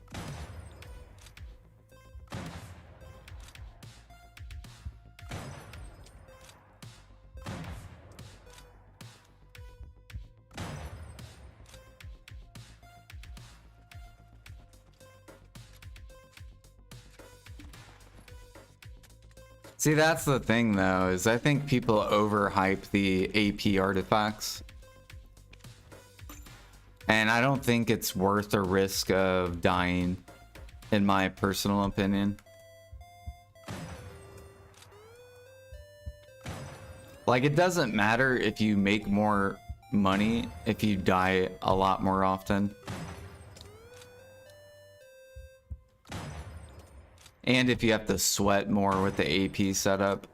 Speaker 1: See, that's the thing though, is I think people overhype the AP artifacts. And I don't think it's worth the risk of dying, in my personal opinion. Like, it doesn't matter if you make more money if you die a lot more often. And if you have to sweat more with the AP setup.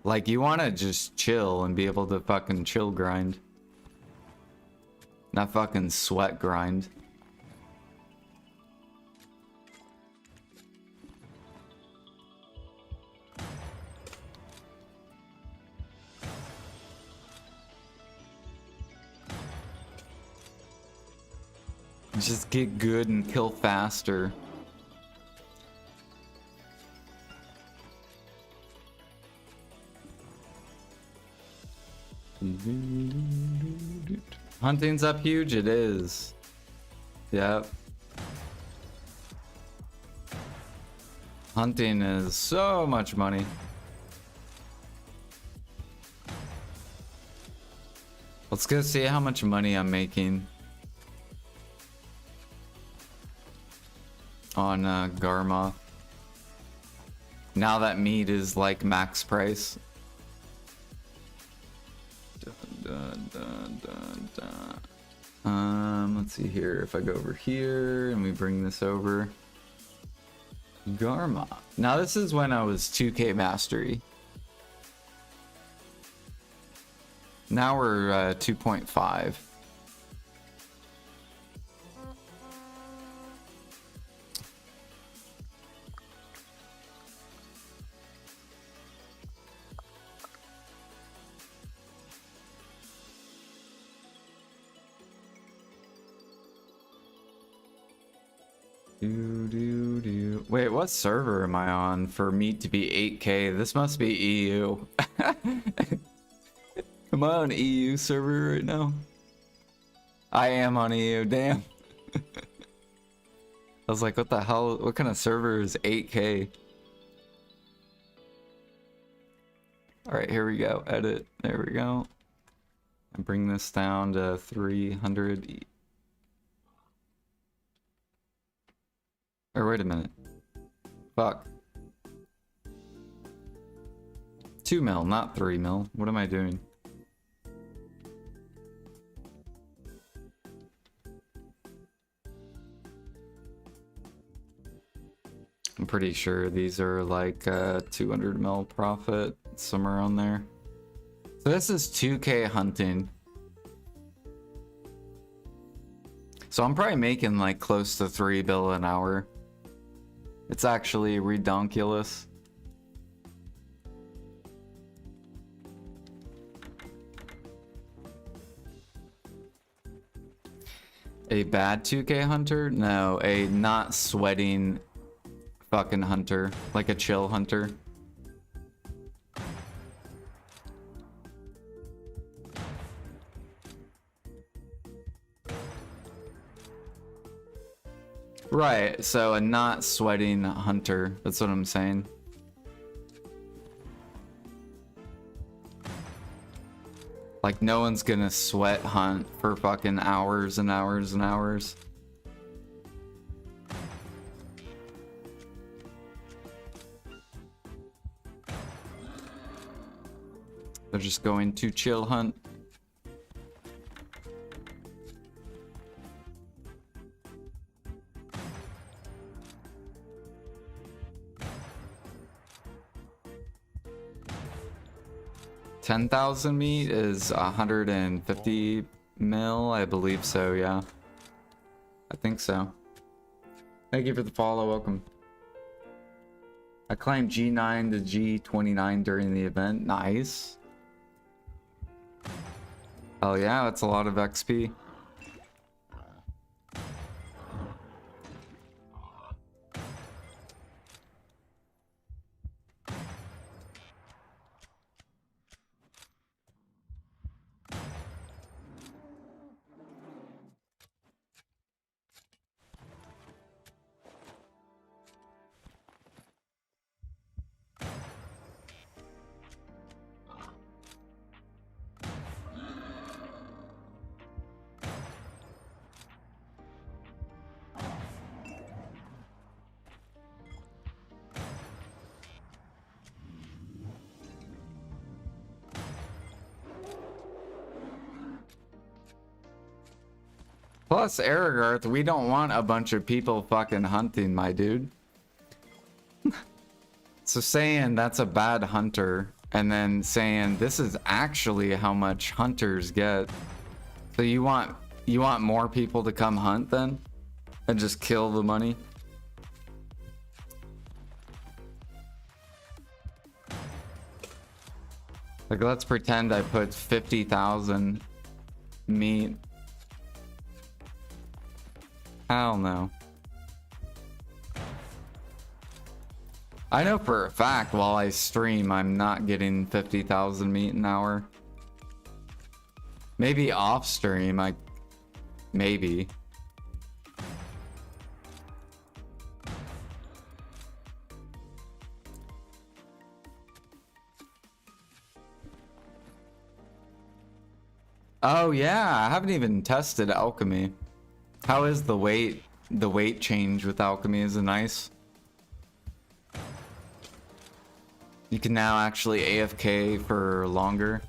Speaker 1: Like, you want to just chill and be able to fucking chill grind. Not fucking sweat grind. Just get good and kill faster. Hunting's up huge, it is. Yep. Hunting is so much money. Let's go see how much money I'm making on Garma. Now that meat is like max price. Let's see here. If I go over here and we bring this over, Garma. Now this is when I was 2K mastery. Now we're 2.5. Wait, what server am I on for meat to be 8K? This must be EU. Am I on EU server right now? I am on EU, damn. I was like, what the hell? What kind of server is 8K? Alright, here we go. Edit. There we go. And bring this down to 300. Or wait a minute. Fuck. 2 mil, not 3 mil. What am I doing? I'm pretty sure these are like 200 mil profit, somewhere on there. So this is 2K hunting. So I'm probably making like close to 3 bill an hour. It's actually redonkulous. A bad 2K hunter? No, a not sweating fucking hunter. Like a chill hunter. Right, so a not sweating hunter. That's what I'm saying. Like, no one's gonna sweat hunt for fucking hours and hours and hours. They're just going to chill hunt. $10,000 meat is 150 mil, I believe so, yeah. I think so. Thank you for the follow, welcome. I climbed G9 to G29 during the event, nice. Oh yeah, that's a lot of XP. Plus, Aragarth, we don't want a bunch of people fucking hunting, my dude. So saying that's a bad hunter, and then saying this is actually how much hunters get. So you want more people to come hunt then? And just kill the money? Like, let's pretend I put 50,000 meat. Hell no. I know for a fact while I stream, I'm not getting 50,000 meat an hour. Maybe off stream, maybe. Oh yeah, I haven't even tested alchemy. How is the weight change with alchemy? Is it nice? You can now actually AFK for longer.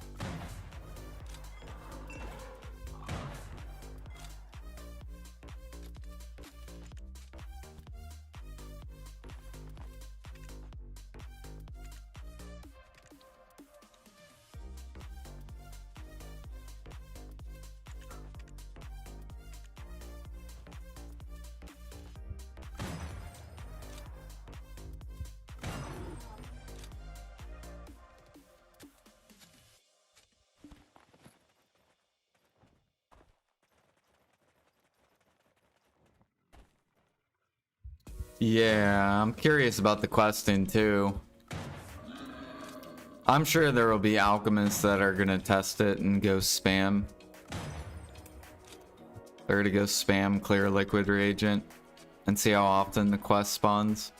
Speaker 1: Yeah, I'm curious about the questing too. I'm sure there will be alchemists that are gonna test it and go spam. They're gonna go spam clear liquid reagent and see how often the quest spawns.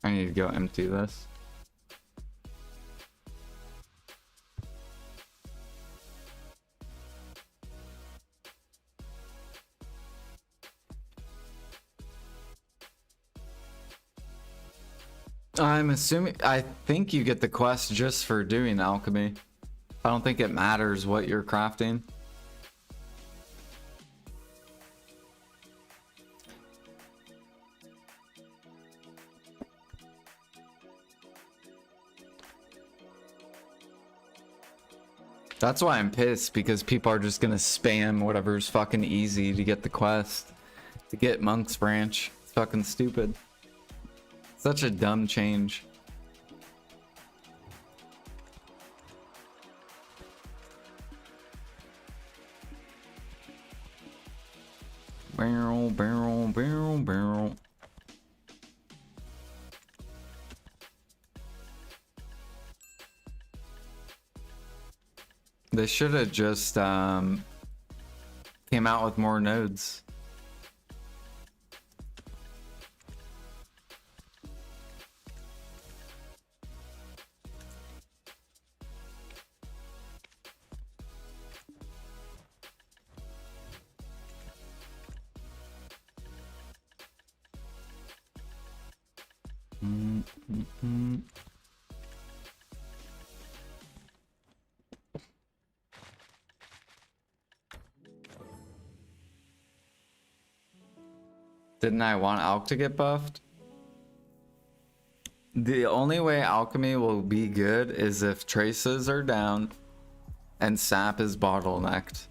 Speaker 1: I need to go empty this. I'm assuming, I think you get the quest just for doing alchemy. I don't think it matters what you're crafting. That's why I'm pissed, because people are just gonna spam whatever's fucking easy to get the quest. To get Monk's Branch. It's fucking stupid. Such a dumb change. Barrel, barrel, barrel, barrel. They should have just came out with more nodes. Didn't I want Alk to get buffed? The only way alchemy will be good is if traces are down and sap is bottlenecked.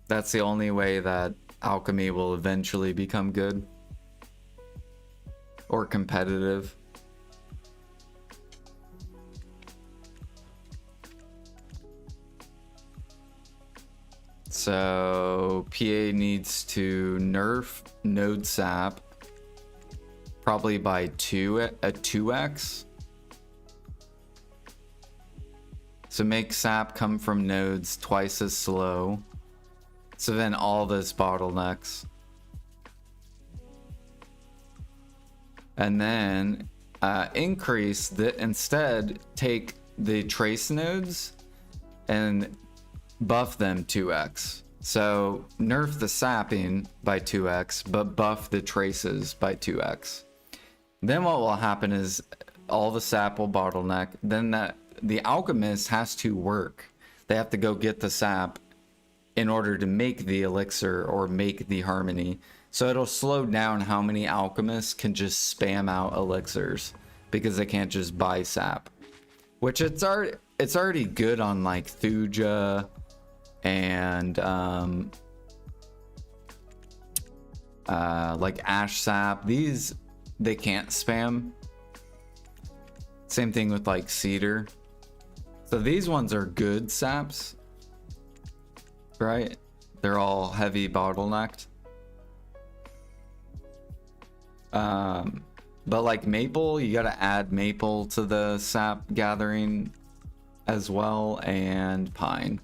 Speaker 1: That's the only way that alchemy will eventually become good or competitive. So PA needs to nerf node sap probably by 2x. So make sap come from nodes twice as slow. So then all this bottlenecks. And then increase the, instead take the trace nodes and buff them 2x. So nerf the sapping by 2x, but buff the traces by 2x. Then what will happen is all the sap will bottleneck. Then the alchemist has to work. They have to go get the sap in order to make the elixir or make the harmony. So it'll slow down how many alchemists can just spam out elixirs because they can't just buy sap. Which it's already good on like Thuja and like Ash Sap. These they can't spam. Same thing with like Cedar. So these ones are good saps, right? They're all heavy bottlenecked. But like Maple, you gotta add Maple to the sap gathering as well, and Pine.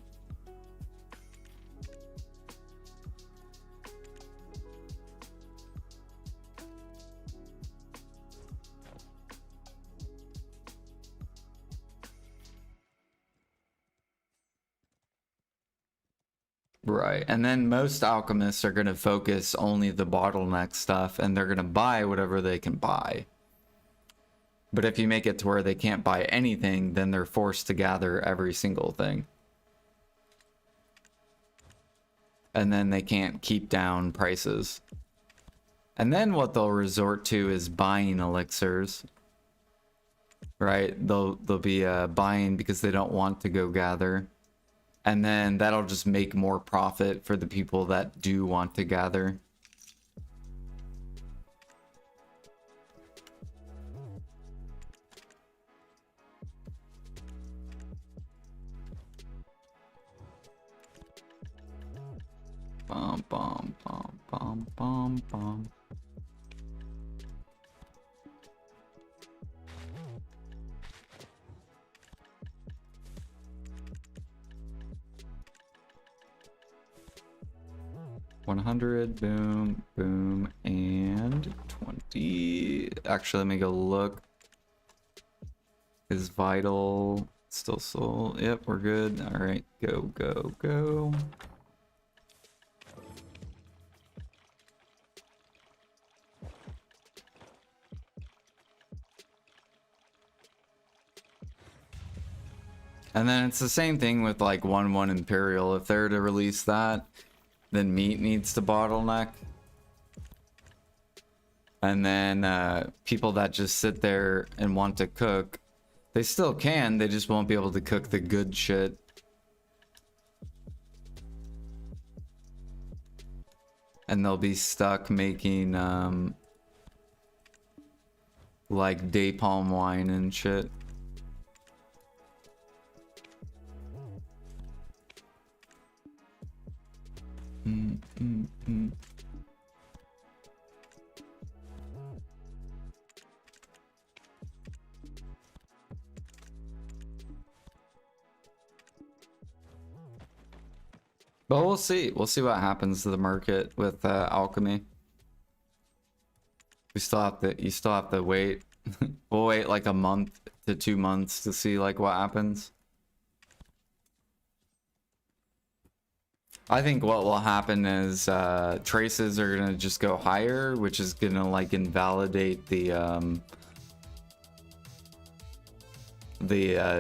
Speaker 1: Right, and then most alchemists are going to focus only the bottleneck stuff, and they're going to buy whatever they can buy. But if you make it to where they can't buy anything, then they're forced to gather every single thing. And then they can't keep down prices. And then what they'll resort to is buying elixirs. Right, they'll be buying because they don't want to go gather. And then that'll just make more profit for the people that do want to gather. Bum, bum, bum, bum, bum, bum. $100, boom, boom, and 20. Actually, let me go look. Is vital still sold? Yep, we're good. All right, go, go, go. And then it's the same thing with like 1-1 Imperial. If they're to release that, then meat needs to bottleneck. And then people that just sit there and want to cook, they still can, they just won't be able to cook the good shit. And they'll be stuck making like day palm wine and shit. But we'll see. We'll see what happens to the market with alchemy. We still have to. You still have to wait. We'll wait like a month to 2 months to see like what happens. I think what will happen is traces are gonna just go higher, which is gonna like invalidate the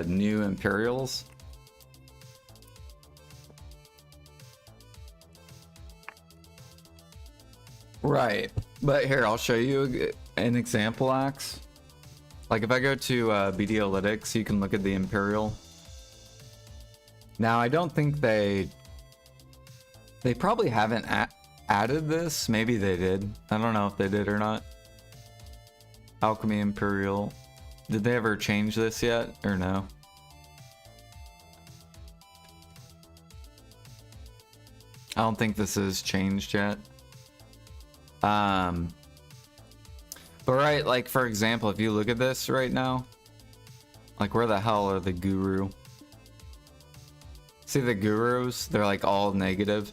Speaker 1: new Imperials. Right, but here I'll show you an example axe. Like if I go to BDalytics, you can look at the Imperial. Now I don't think they probably haven't added this. Maybe they did. I don't know if they did or not. Alchemy Imperial. Did they ever change this yet or no? I don't think this is changed yet. But right, like for example, if you look at this right now, like where the hell are the guru? See the gurus? They're like all negative.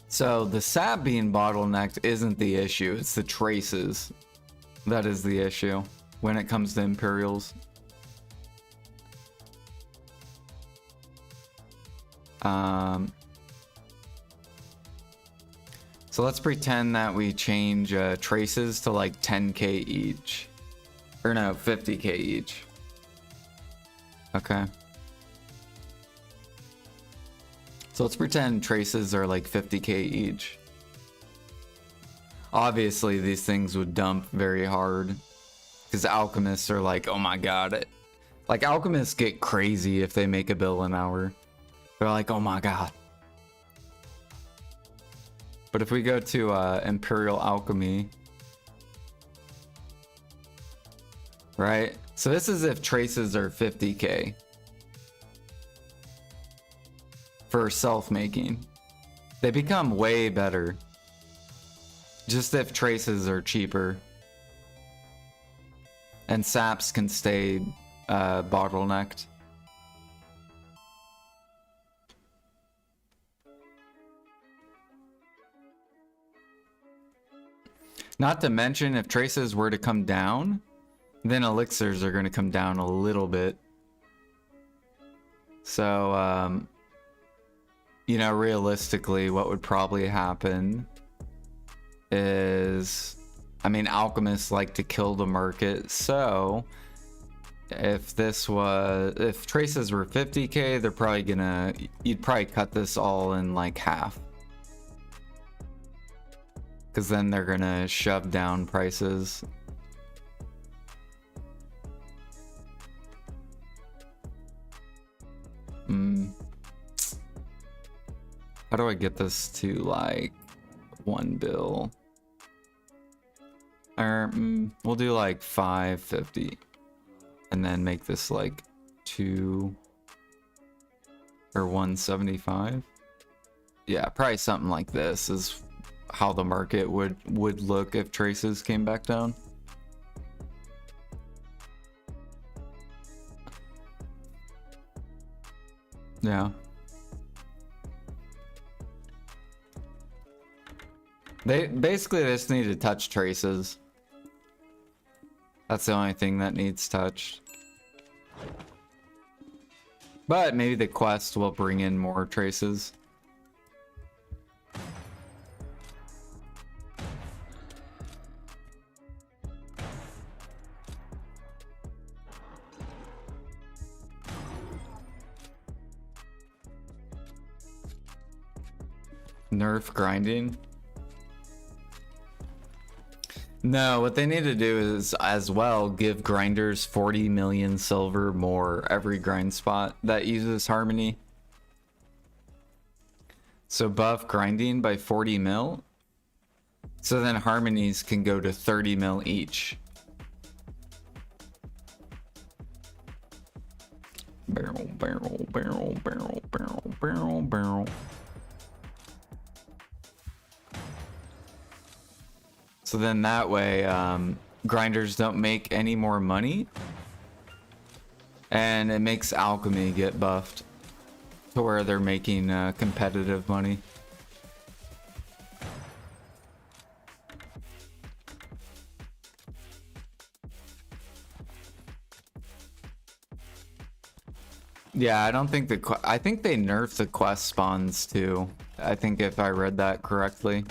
Speaker 1: So the sap being bottlenecked isn't the issue, it's the traces that is the issue when it comes to Imperials. So let's pretend that we change traces to like 10k each. Or no, 50k each. Okay. So let's pretend traces are like 50k each. Obviously, these things would dump very hard. Because alchemists are like, oh my god. Like, alchemists get crazy if they make a bill an hour. They're like, oh my god. But if we go to Imperial Alchemy, right? So this is if traces are 50k for self-making. They become way better. Just if traces are cheaper. And saps can stay bottlenecked. Not to mention, if traces were to come down, then elixirs are going to come down a little bit. So, you know, realistically, what would probably happen is, I mean, alchemists like to kill the market. So, if traces were 50k, they're probably gonna, you'd probably cut this all in like half. Because then they're gonna shove down prices. How do I get this to like 1 bill? Or we'll do like 550. And then make this like 2 or 175. Yeah, probably something like this is how the market would look if traces came back down. Yeah. They basically just need to touch traces. That's the only thing that needs touched. But maybe the quest will bring in more traces. Nerf grinding? No, what they need to do is as well give grinders 40 million silver more every grind spot that uses harmony. So buff grinding by 40 mil. So then harmonies can go to 30 mil each. Barrel, barrel, barrel, barrel, barrel, barrel, barrel. So then that way, grinders don't make any more money. And it makes alchemy get buffed. to where they're making competitive money. Yeah, I don't think I think they nerfed the quest spawns too. I think if I read that correctly.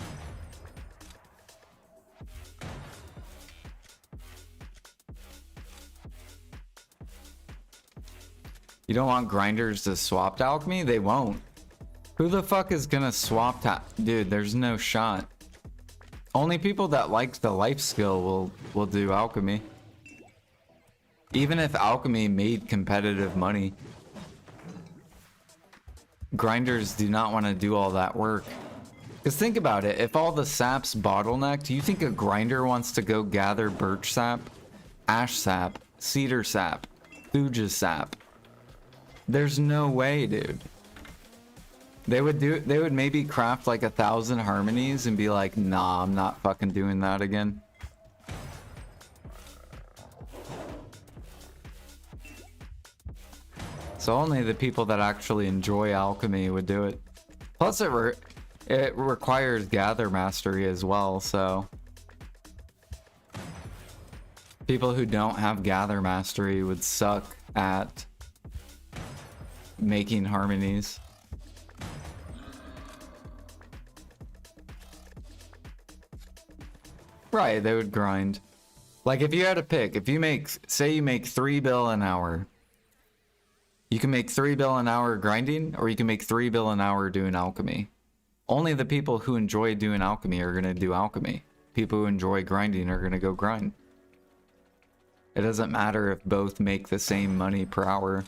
Speaker 1: You don't want grinders to swap to alchemy? They won't. Who the fuck is gonna swap to... Dude, there's no shot. Only people that like the life skill will do alchemy. Even if alchemy made competitive money. Grinders do not want to do all that work. Because think about it, if all the sap's bottlenecked, do you think a grinder wants to go gather birch sap, ash sap, cedar sap, thuja sap? There's no way, dude. They would maybe craft like 1,000 harmonies and be like, nah, I'm not fucking doing that again. So only the people that actually enjoy alchemy would do it. Plus it requires gather mastery as well, so people who don't have gather mastery would suck at making harmonies. Right, they would grind. Like if you had to pick, if you make, say you make 3 bill an hour, you can make 3 bill an hour grinding, or you can make 3 bill an hour doing alchemy. Only the people who enjoy doing alchemy are gonna do alchemy. People who enjoy grinding are gonna go grind. It doesn't matter if both make the same money per hour.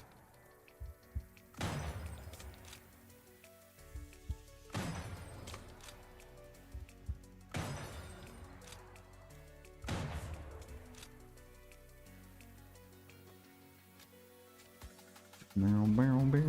Speaker 1: Bow, bow, bow.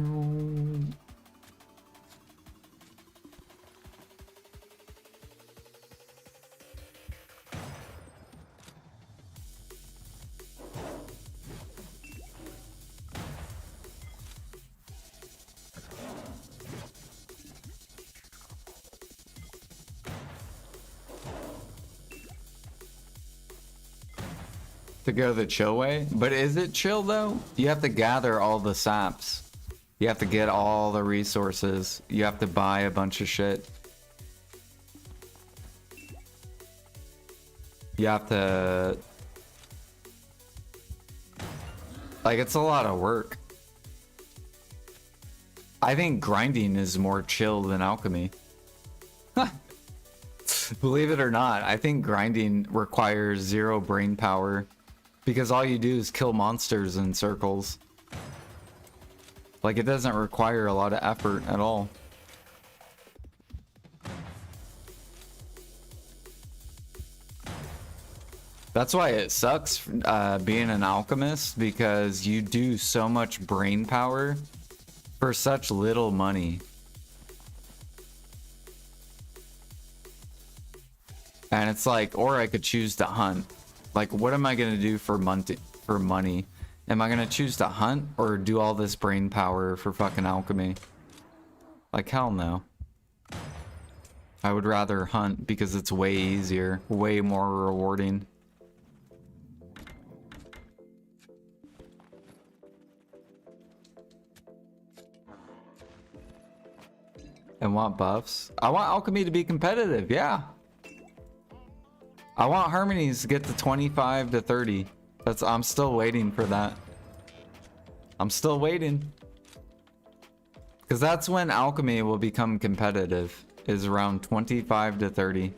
Speaker 1: To go the chill way? But is it chill though? You have to gather all the saps. You have to get all the resources. You have to buy a bunch of shit. You have to... Like, it's a lot of work. I think grinding is more chill than alchemy. Believe it or not, I think grinding requires 0 brain power. Because all you do is kill monsters in circles. Like, it doesn't require a lot of effort at all. That's why it sucks being an alchemist, because you do so much brain power for such little money. And it's like, or I could choose to hunt. Like, what am I gonna do for money? Am I gonna choose to hunt or do all this brain power for fucking alchemy? Like, hell no. I would rather hunt because it's way easier, way more rewarding. And want buffs? I want alchemy to be competitive, yeah. I want harmonies to get to 25 to 30. I'm still waiting for that. I'm still waiting. Because that's when alchemy will become competitive, is around 25 to 30.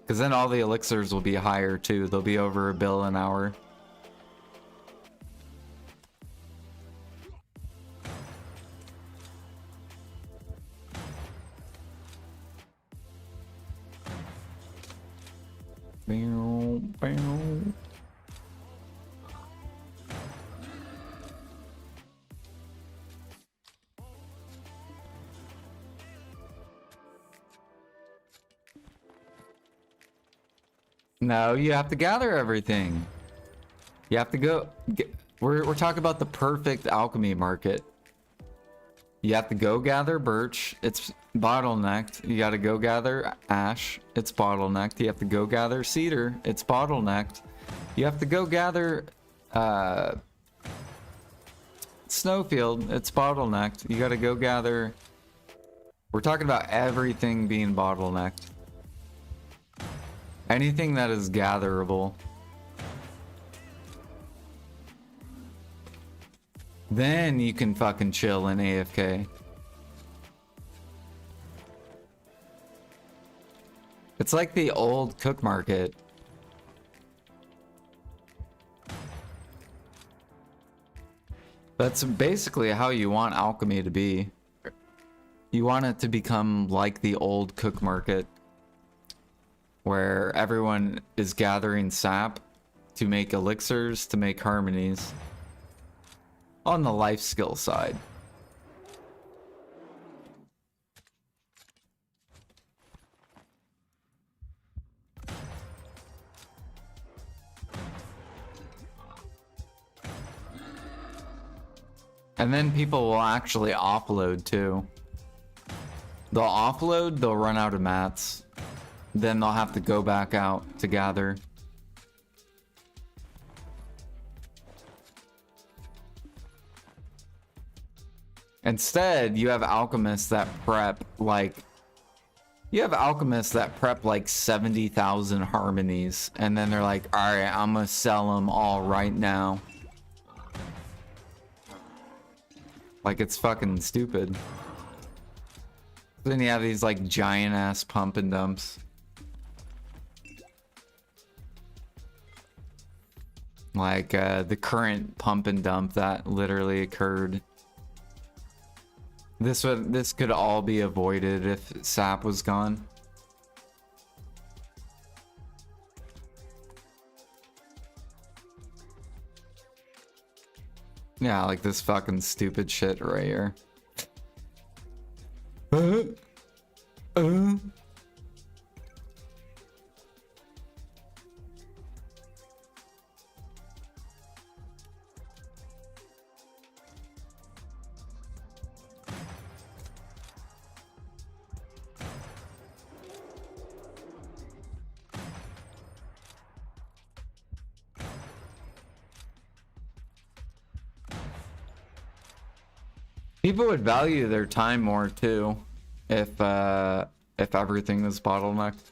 Speaker 1: Because then all the elixirs will be higher too. They'll be over a bill an hour. No, you have to gather everything. You have to go. We're talking about the perfect alchemy market. You have to go gather birch. It's bottlenecked. You got to go gather ash. It's bottlenecked. You have to go gather cedar. It's bottlenecked. You have to go gather snowfield. It's bottlenecked. You got to go gather. We're talking about everything being bottlenecked. Anything that is gatherable. Then you can fucking chill in AFK. It's like the old cook market. That's basically how you want alchemy to be. You want it to become like the old cook market, where everyone is gathering sap to make elixirs, to make harmonies. On the life skill side. And then people will actually offload too. They'll offload, they'll run out of mats. Then they'll have to go back out to gather. Instead, you have alchemists that prep like... You have alchemists that prep like 70,000 harmonies. And then they're like, alright, I'm gonna sell them all right now. Like, it's fucking stupid. Then you have these like giant ass pump and dumps. Like the current pump and dump that literally occurred. This could all be avoided if sap was gone. Yeah, like this fucking stupid shit right here. People would value their time more too if everything was bottlenecked.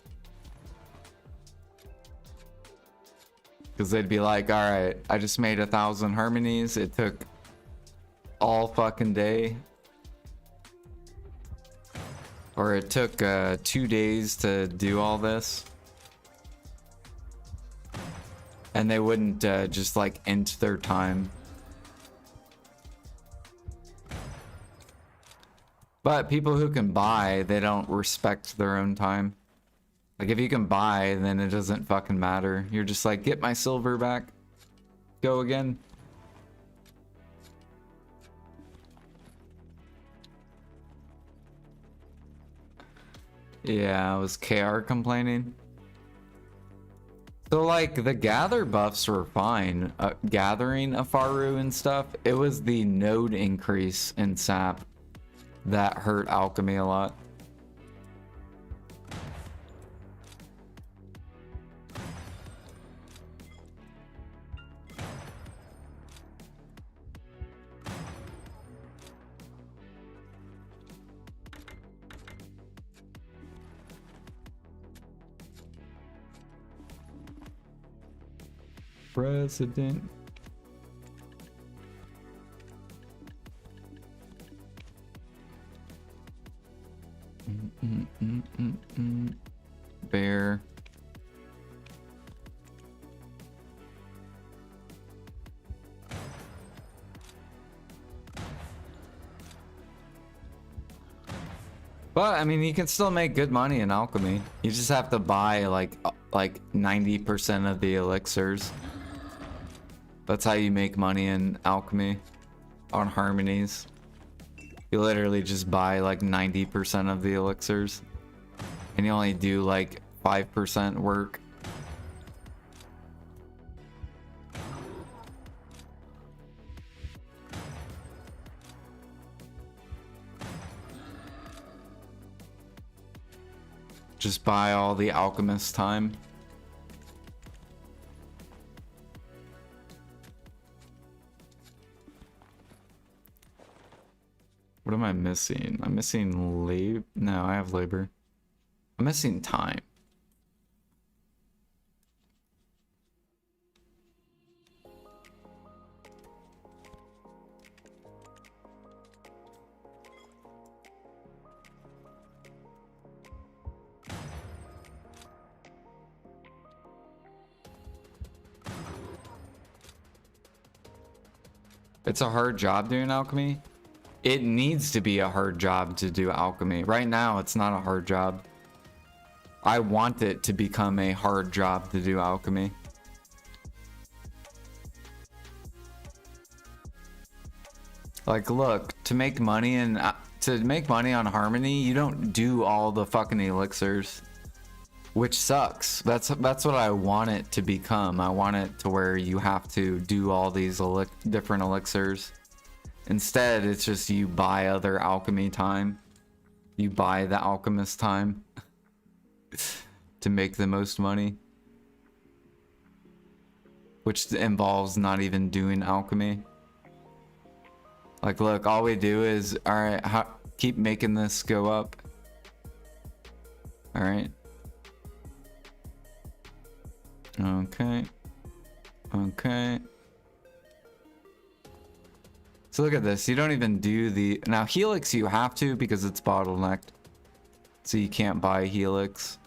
Speaker 1: Because they'd be like, alright, I just made 1,000 harmonies. It took all fucking day. Or it took 2 days to do all this. And they wouldn't just like end their time. But people who can buy, they don't respect their own time. Like, if you can buy, then it doesn't fucking matter. You're just like, get my silver back. Go again. Yeah, it was KR complaining. So, like, the gather buffs were fine. Gathering a Faru and stuff. It was the node increase in sap that hurt alchemy a lot. President. Bear. But I mean, you can still make good money in alchemy. You just have to buy like 90% of the elixirs. That's how you make money in alchemy on harmonies. You literally just buy like 90% of the elixirs. And you only do like 5% work. Just buy all the alchemist time. What am I missing? I'm missing labor. No, I have labor. I'm missing time. It's a hard job doing alchemy. It needs to be a hard job to do alchemy. Right now, it's not a hard job. I want it to become a hard job to do alchemy. Like, look, to make money on Harmony, you don't do all the fucking elixirs, which sucks. That's what I want it to become. I want it to where you have to do all these different elixirs. Instead, it's just you buy other alchemy time. You buy the alchemist time to make the most money, which involves not even doing alchemy. Like, look, all we do is, all right, keep making this go up. All right. Okay. Okay. So look at this. You don't even do the... Now, Helix you have to because it's bottlenecked. So you can't buy Helix.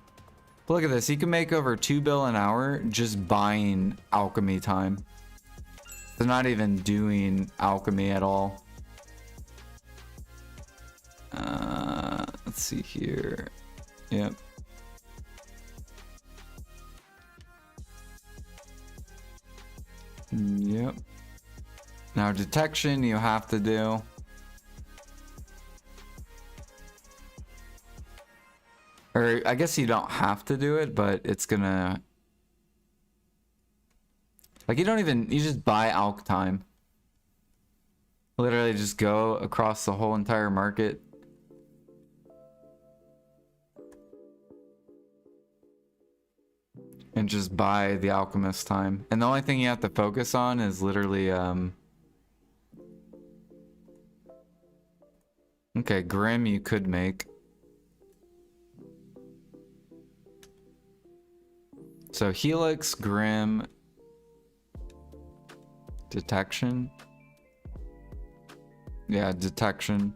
Speaker 1: But look at this. You can make over 2 bill an hour just buying alchemy time. They're not even doing alchemy at all. Let's see here. Yep. Yep. Now detection you have to do. Or I guess you don't have to do it, but it's gonna... Like you just buy alch time. Literally just go across the whole entire market. And just buy the alchemist time. And the only thing you have to focus on is literally, okay, Grim you could make. So Helix, Grim, Detection. Yeah, Detection.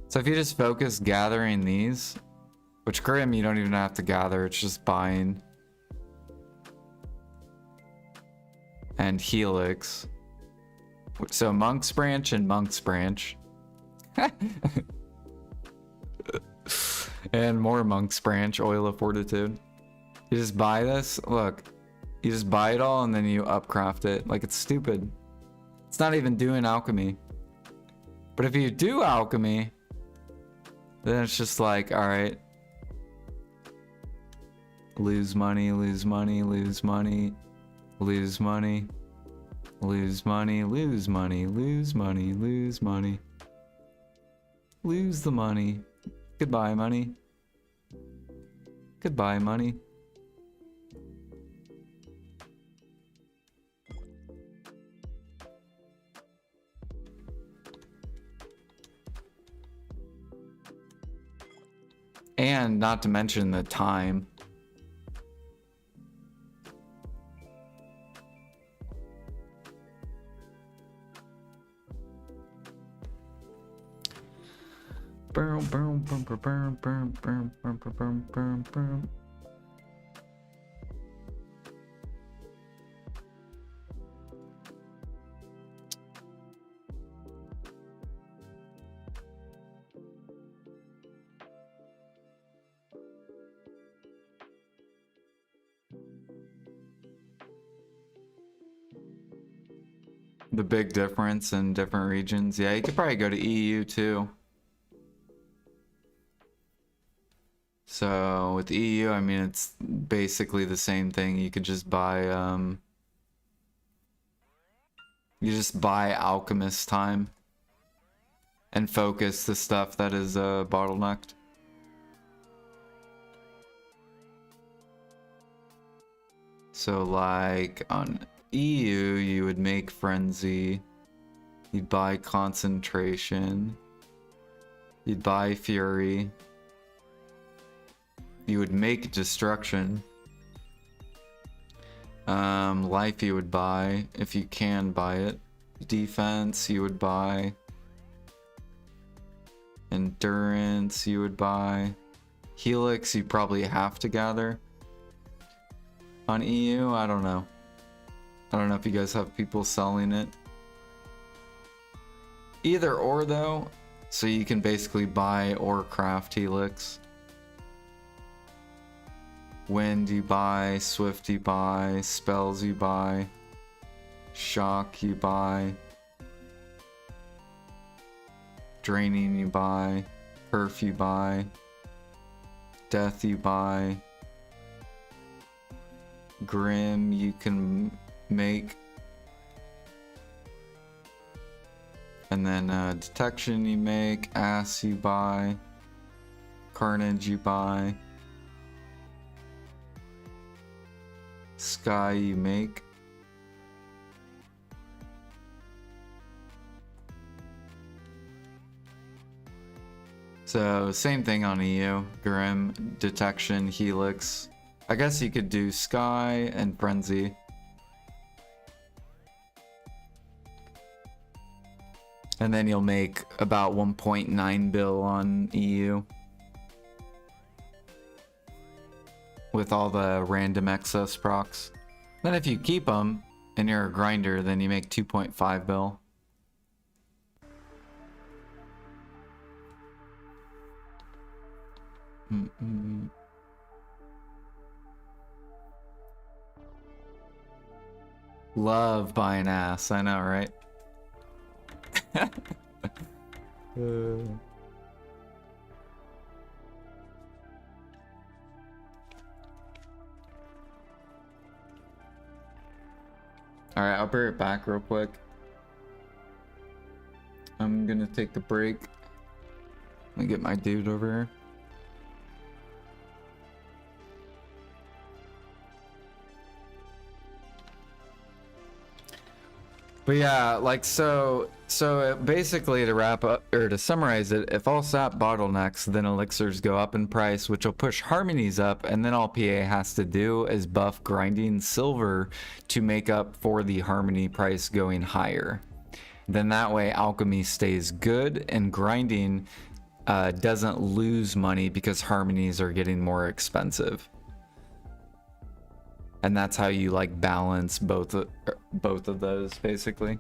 Speaker 1: So if you just focus gathering these, which Grim you don't even have to gather, it's just buying. And Helix. So Monk's Branch and Monk's Branch. And more Monk's Branch, Oil of Fortitude. You just buy this, look. You just buy it all and then you upcraft it. Like, it's stupid. It's not even doing alchemy. But if you do alchemy, then it's just like, alright. Lose money, lose money, lose money. Lose money, lose money, lose money, lose money, lose money. Lose the money. Goodbye, money. Goodbye, money. And not to mention the time. The big difference in different regions. Yeah, you could probably go to EU too. So with EU, I mean, it's basically the same thing. You could just buy, you just buy alchemist time and focus the stuff that is bottlenecked. So like on EU, you would make Frenzy. You'd buy Concentration. You'd buy Fury. You would make Destruction. Life you would buy, if you can buy it. Defense you would buy. Endurance you would buy. Helix you probably have to gather. On EU, I don't know. I don't know if you guys have people selling it. Either or though, so you can basically buy or craft Helix. Wind you buy, Swift you buy, Spells you buy, Shock you buy, Draining you buy, Perf you buy, Death you buy, Grim you can make, and then Detection you make, Ass you buy, Carnage you buy, Sky you make, so same thing on EU. Grim, Detection, Helix. I guess you could do Sky and Frenzy. And then you'll make about 1.9 bill on EU. With all the random excess procs. Then if you keep them and you're a grinder, then you make 2.5 bill. Love buying ass, I know, right? Alright, I'll be right back real quick. I'm gonna take the break. Let me get my dude over here. But yeah, like so basically to wrap up or to summarize it, if all sap bottlenecks, then elixirs go up in price, which will push harmonies up, and then all PA has to do is buff grinding silver to make up for the harmony price going higher. Then that way alchemy stays good and grinding doesn't lose money because harmonies are getting more expensive. And that's how you like balance both of those basically.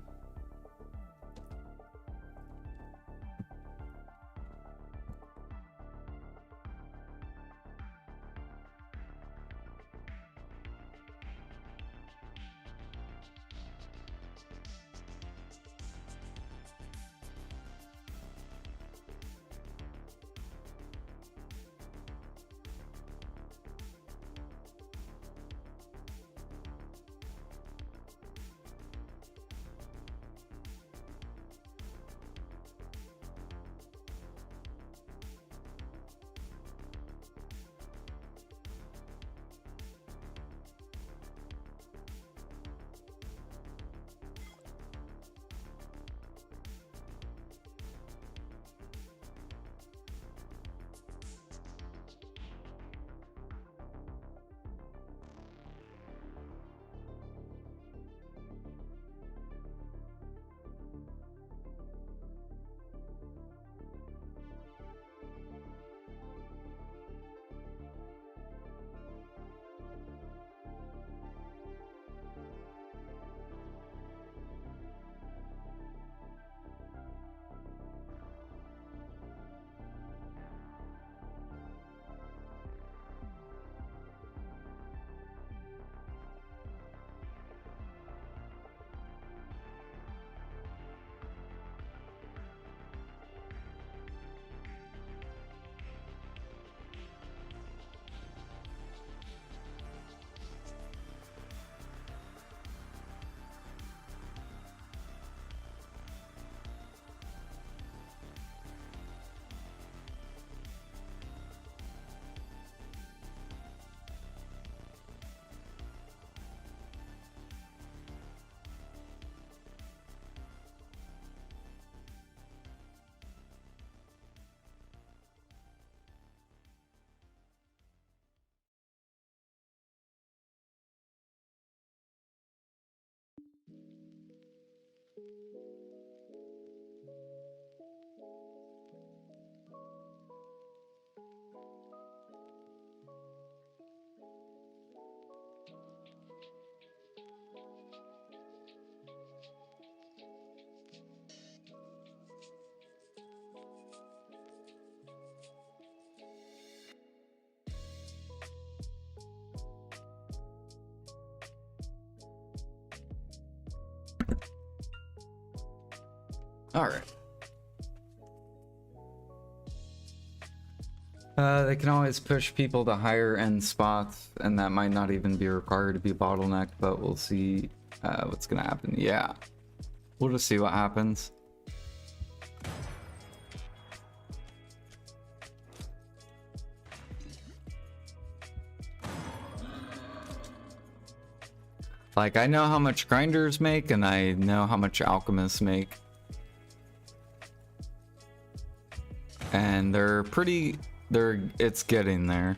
Speaker 1: Alright. They can always push people to higher end spots, and that might not even be required to be bottlenecked, but we'll see what's gonna happen. Yeah. We'll just see what happens. Like, I know how much grinders make, and I know how much alchemists make. And they're pretty... it's getting there.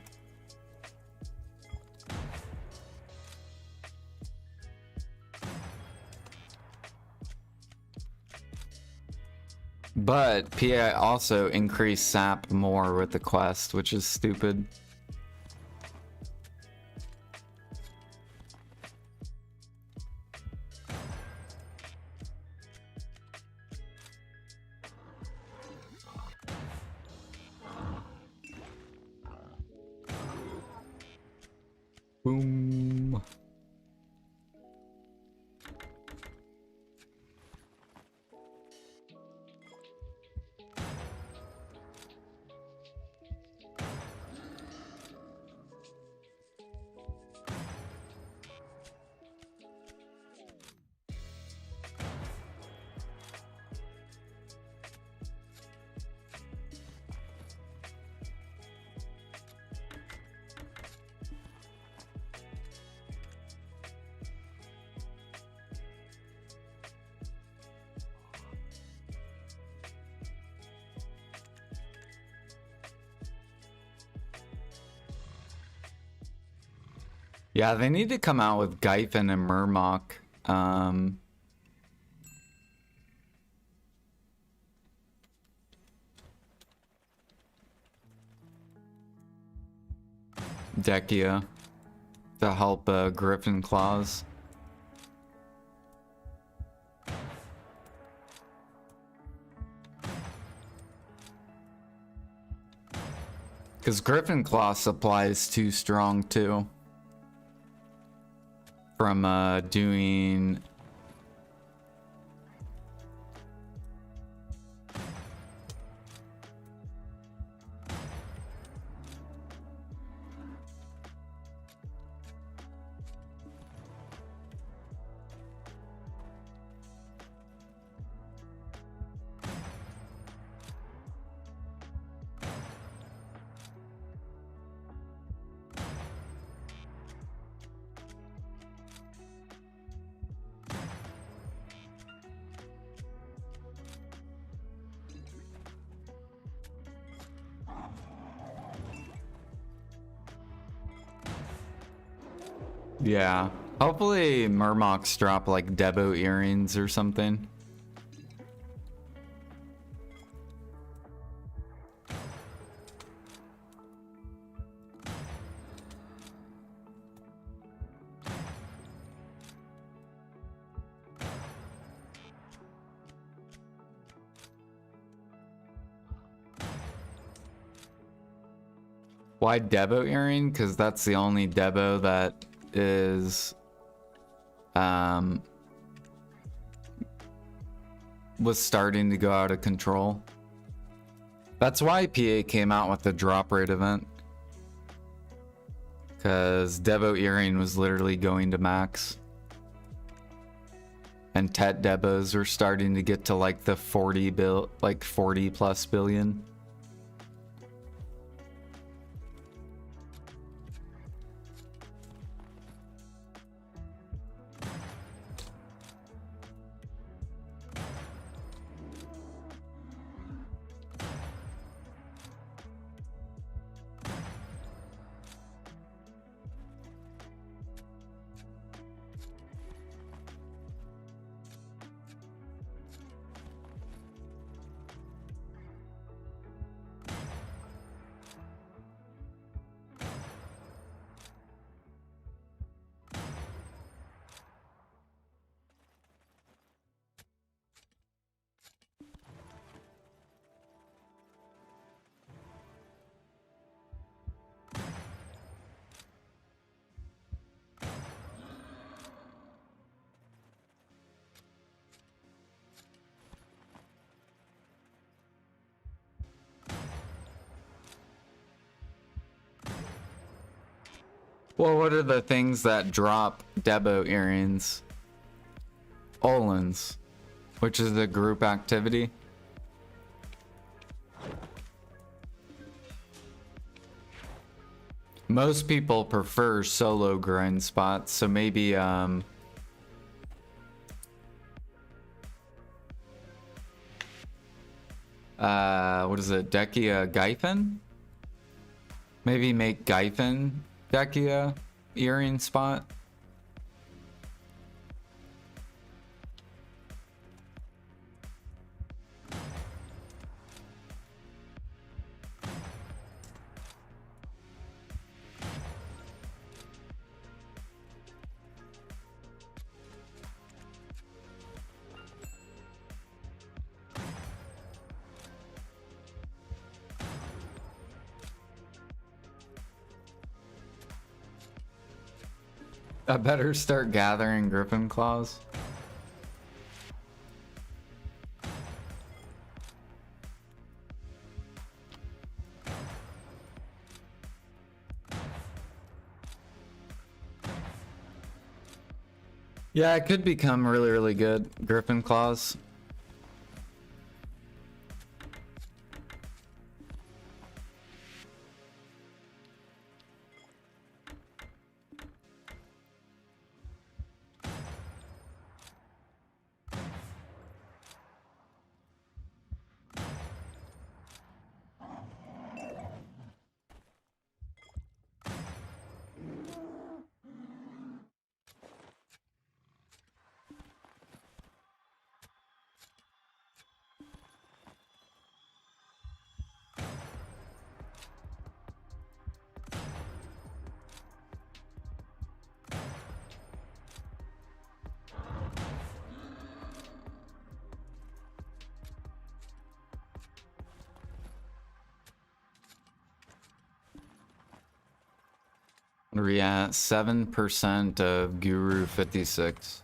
Speaker 1: But PA also increased sap more with the quest, which is stupid. Boom. Yeah, they need to come out with Gyphon and Murmok. Dekia to help Griffin Claws. Because Griffin Claw supply is too strong too. From doing... Yeah. Hopefully Murmoks drop like Debo earrings or something. Why Debo earring? Because that's the only Debo that is was starting to go out of control. That's why PA came out with the drop rate event, because Devo earring was literally going to max, and Tet Debos are starting to get to like the 40 plus billion. Well, what are the things that drop Debo earrings? Olins, which is a group activity. Most people prefer solo grind spots, so maybe what is it, Dekia Gyphen? Maybe make Gyphen Dekia earring spot. I better start gathering griffin claws. Yeah, it could become really, really good. Griffin claws. We're at 7% of Guru 56.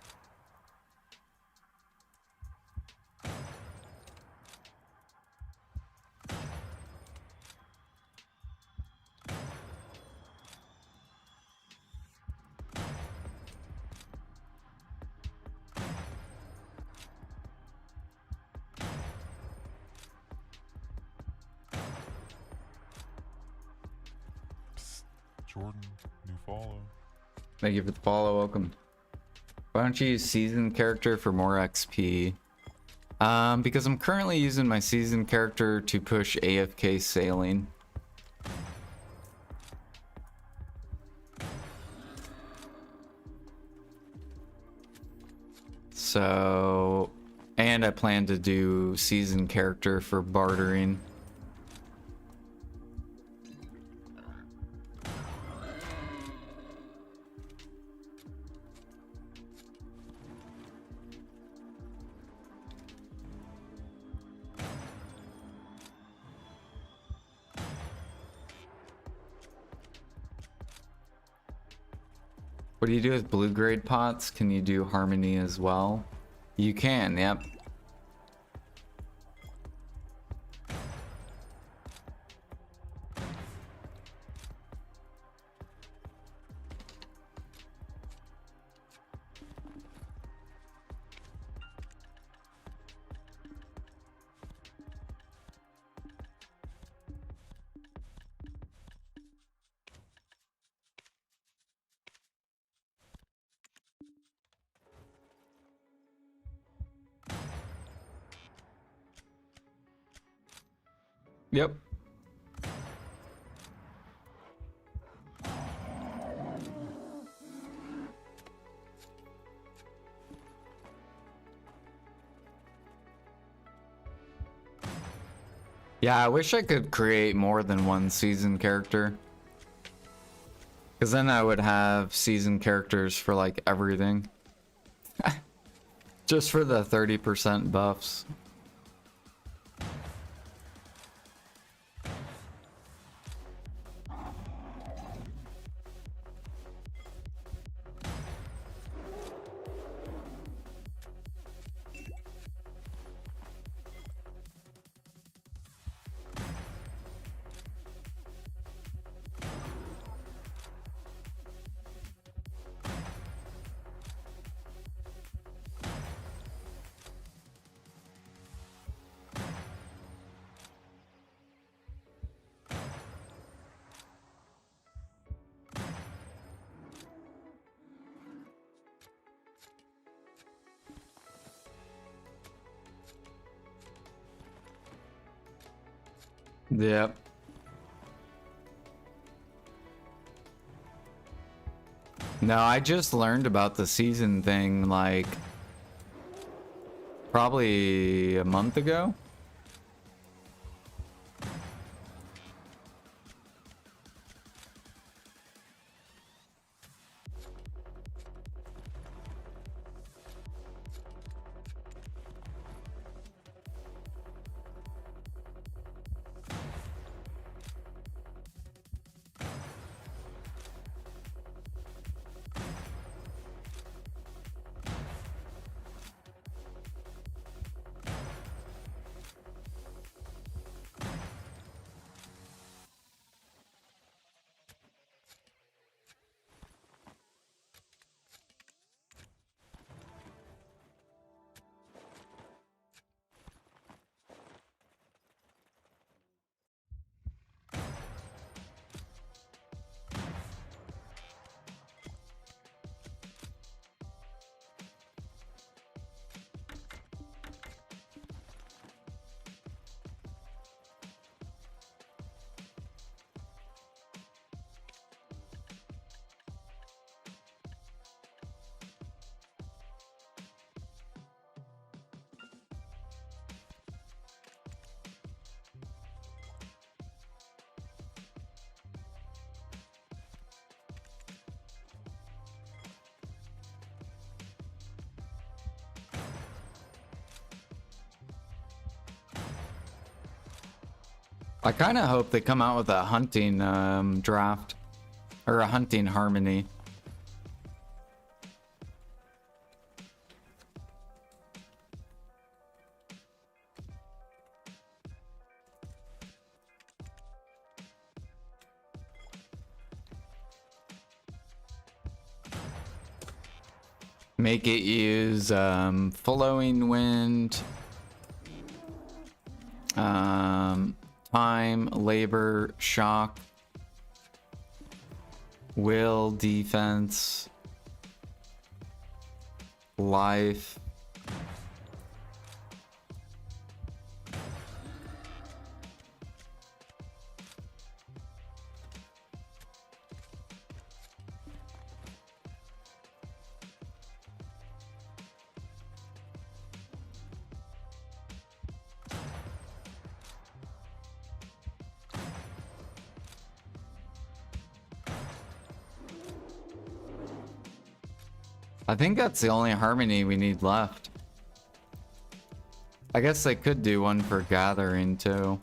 Speaker 2: Jordan, new follow.
Speaker 1: Thank you for the follow. Welcome. Why don't you use seasoned character for more XP? Because I'm currently using my seasoned character to push AFK sailing. So, and I plan to do seasoned character for bartering. What do you do with blue grade pots? Can you do harmony as well? You can, yep. Yep. Yeah, I wish I could create more than one season character. Because then I would have season characters for like everything. Just for the 30% buffs. Yep. No, I just learned about the season thing like probably a month ago. I kind of hope they come out with a hunting draft or a hunting harmony. Make it use flowing wind, time, labor, shock, will, defense, life. I think that's the only harmony we need left. I guess they could do one for gathering too.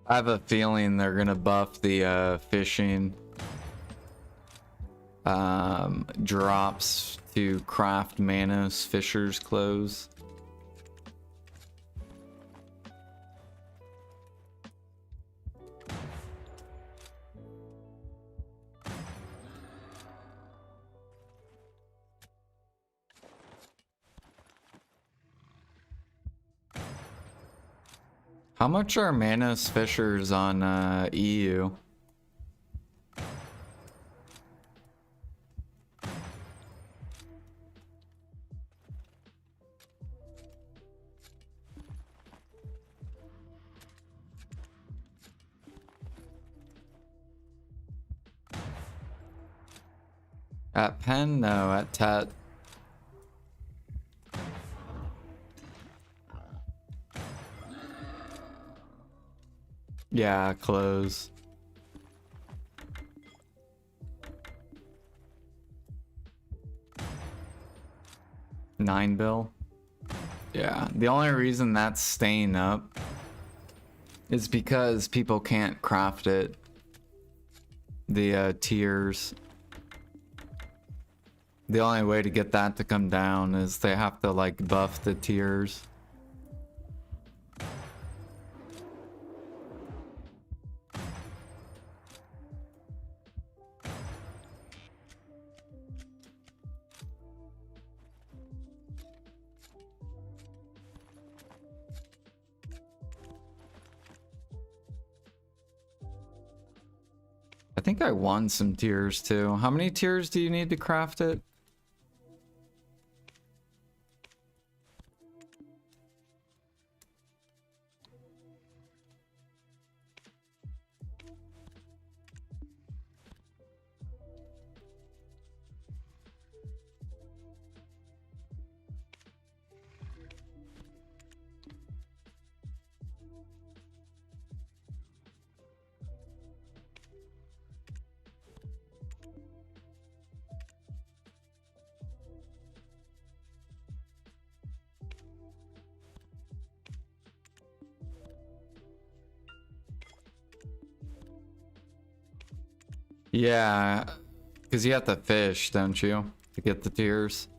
Speaker 1: I have a feeling they're gonna buff the fishing. drops to craft Manos Fisher's clothes. How much are Manos Fishers on EU? At Penn? No, at Tet. Yeah, close. $9 bill. Yeah, the only reason that's staying up is because people can't craft it. The tiers. The only way to get that to come down is they have to like buff the tiers. I think I won some tiers too. How many tiers do you need to craft it? Yeah, because you have to fish, don't you, to get the tiers?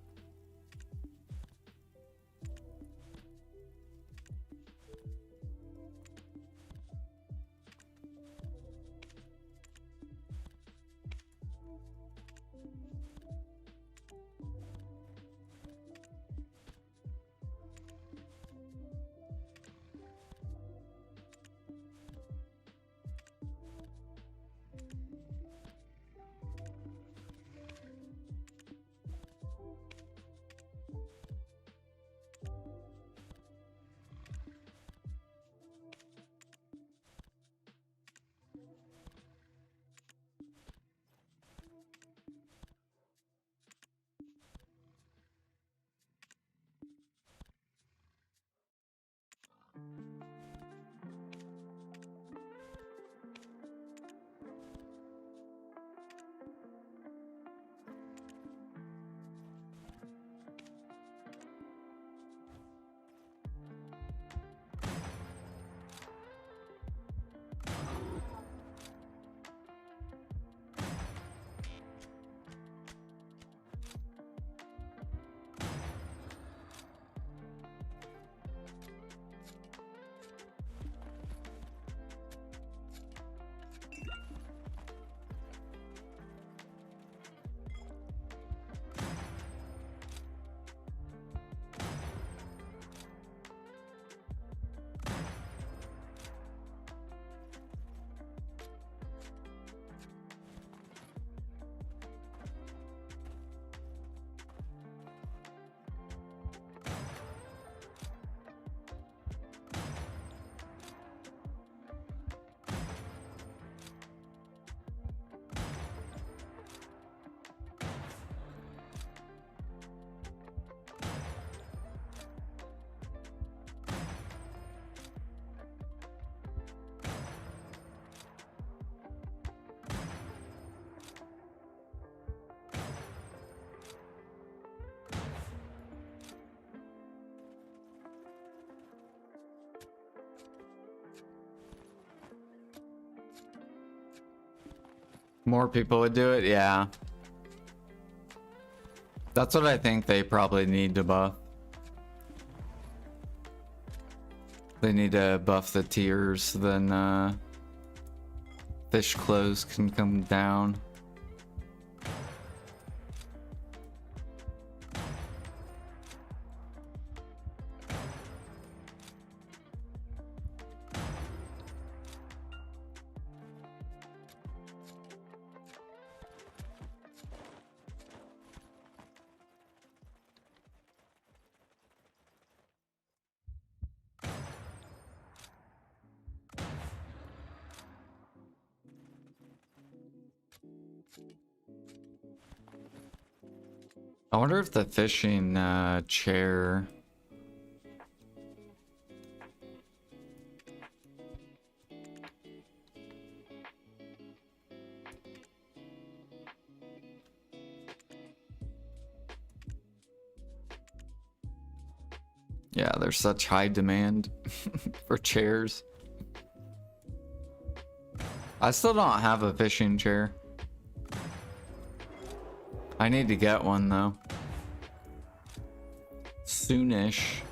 Speaker 1: More people would do it, yeah. That's what I think they probably need to buff. They need to buff the tiers, then fish clothes can come down. I wonder if the fishing chair. Yeah, there's such high demand for chairs. I still don't have a fishing chair. I need to get one though. Soonish.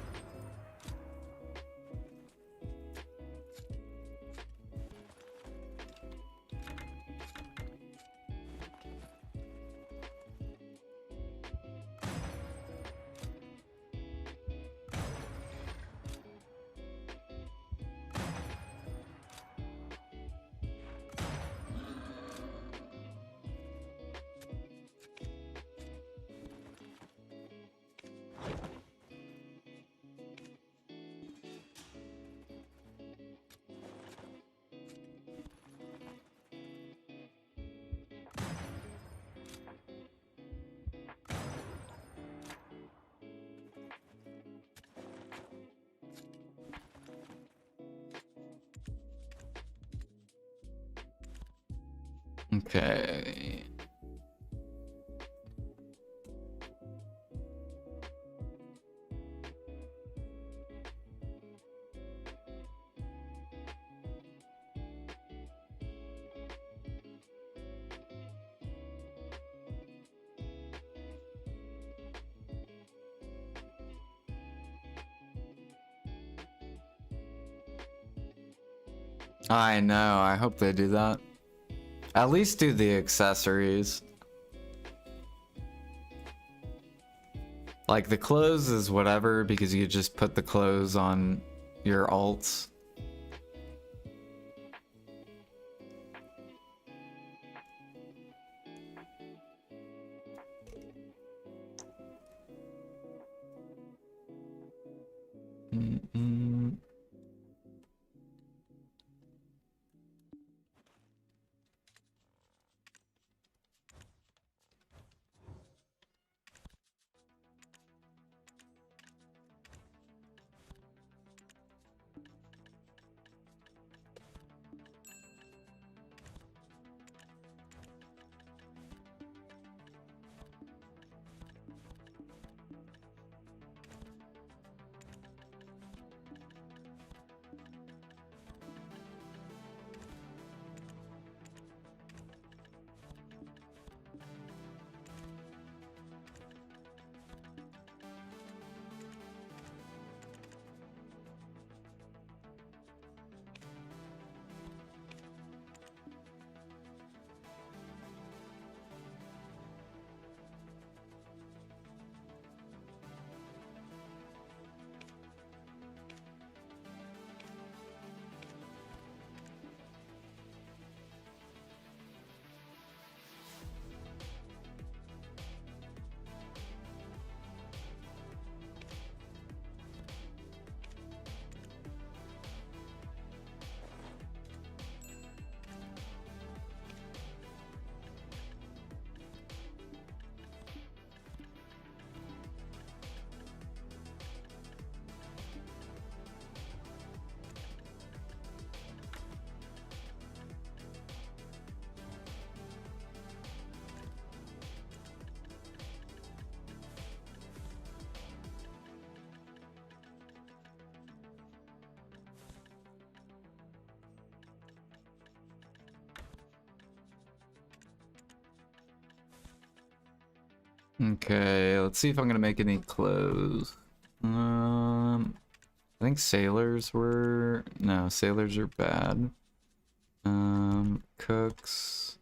Speaker 1: Okay. I know, I hope they do that. At least do the accessories. Like the clothes is whatever because you just put the clothes on your alts. Mm-mm. Okay, let's see if I'm gonna make any clothes. I think sailors were... No, sailors are bad. Cooks.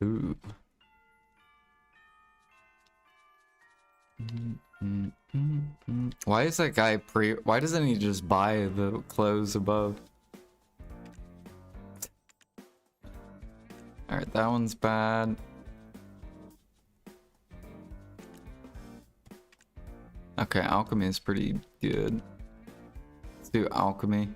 Speaker 1: Ooh. Why is that guy why doesn't he just buy the clothes above? Alright, that one's bad. Okay, alchemy is pretty good. Let's do alchemy.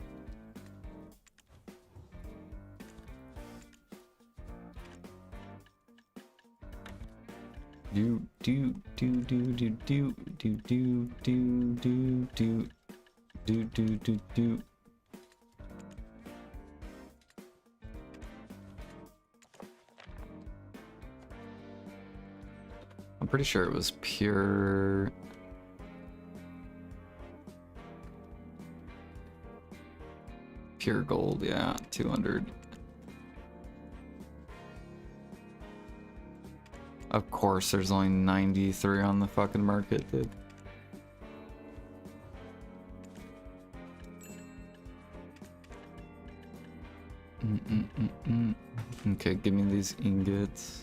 Speaker 1: Do. I'm pretty sure it was pure. Pure gold, yeah, 200. Of course, there's only 93 on the fucking market, dude. Okay, give me these ingots.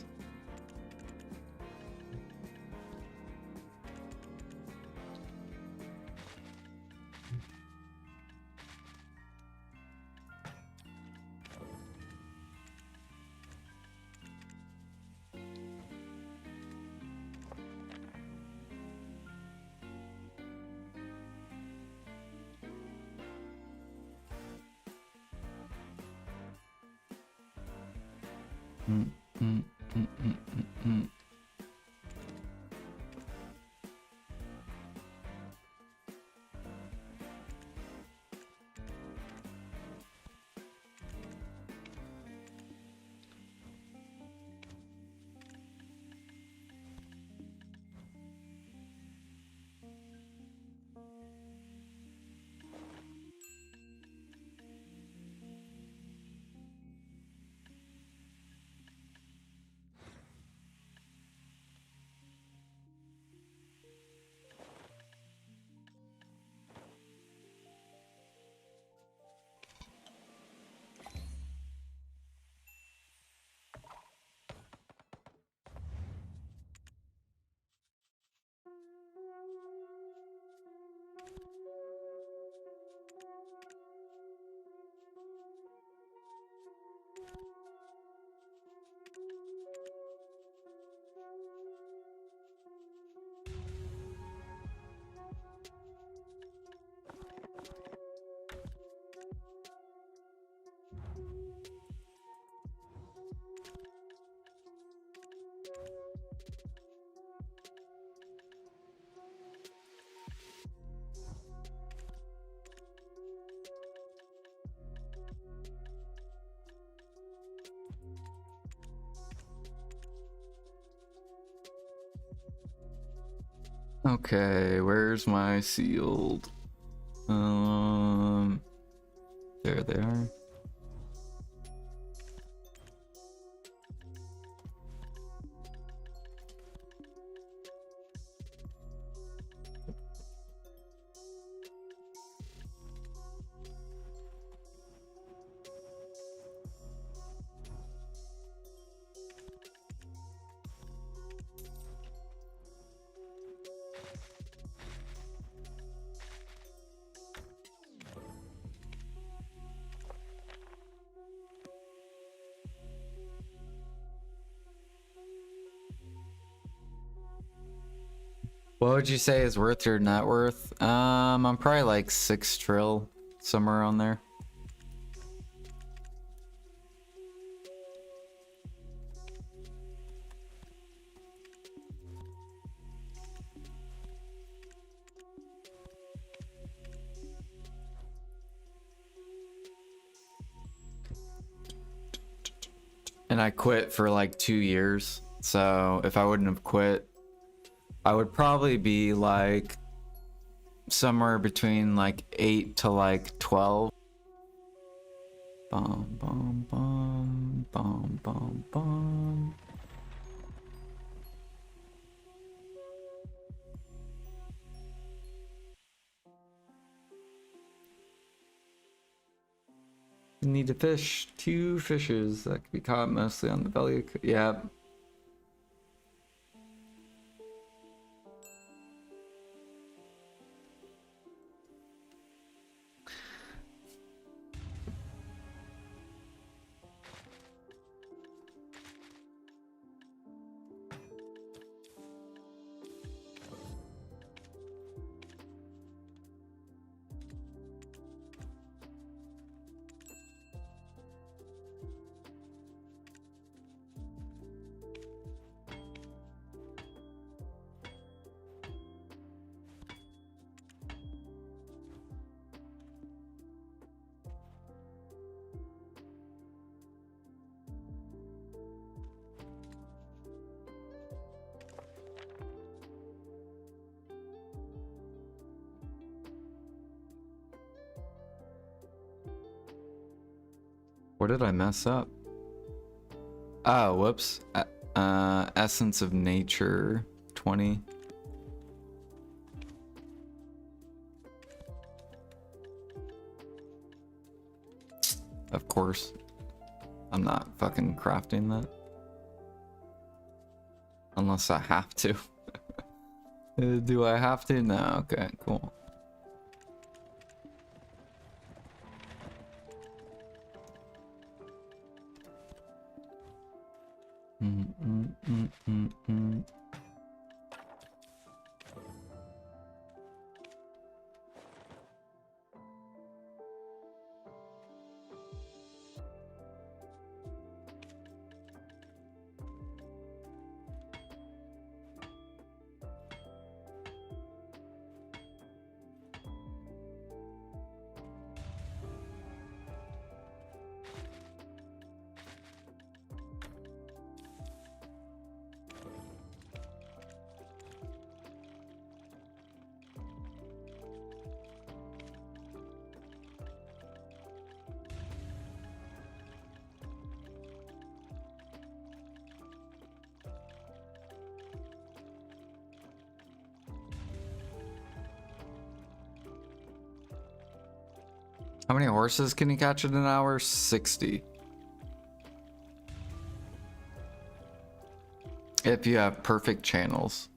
Speaker 1: Okay, where's my sealed? There they are. What would you say is worth your net worth? I'm probably like 6 trill, somewhere around there. And I quit for like 2 years. So if I wouldn't have quit, I would probably be like somewhere between like 8 to like 12. Bum, bum, bum, bum, bum, bum. need to fish 2 fishes that can be caught mostly on the belly. Yeah. What did I mess up? Oh, whoops. Essence of nature 20. Of course. I'm not fucking crafting that. Unless I have to. Do I have to? No, okay, cool. How many horses can you catch in an hour? 60. If you have perfect channels.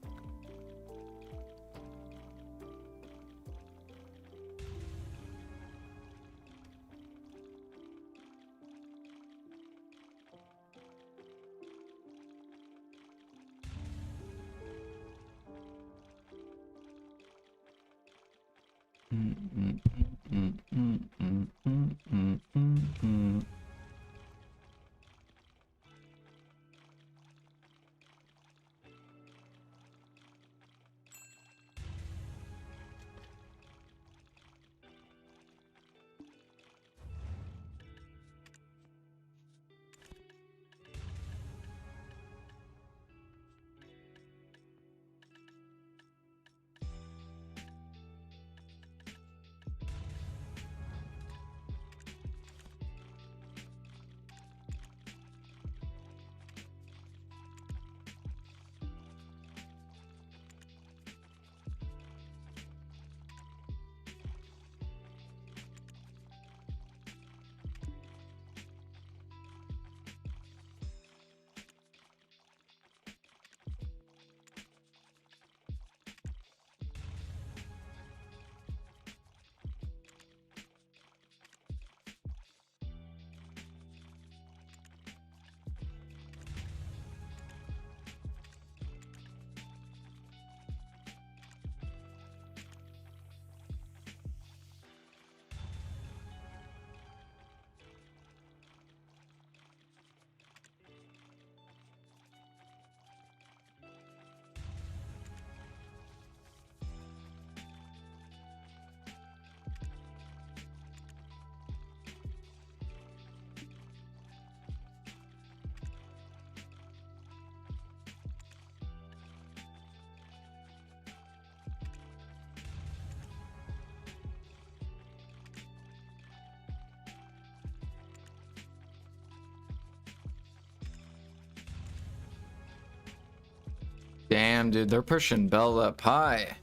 Speaker 1: Damn, dude, they're pushing Bell up high.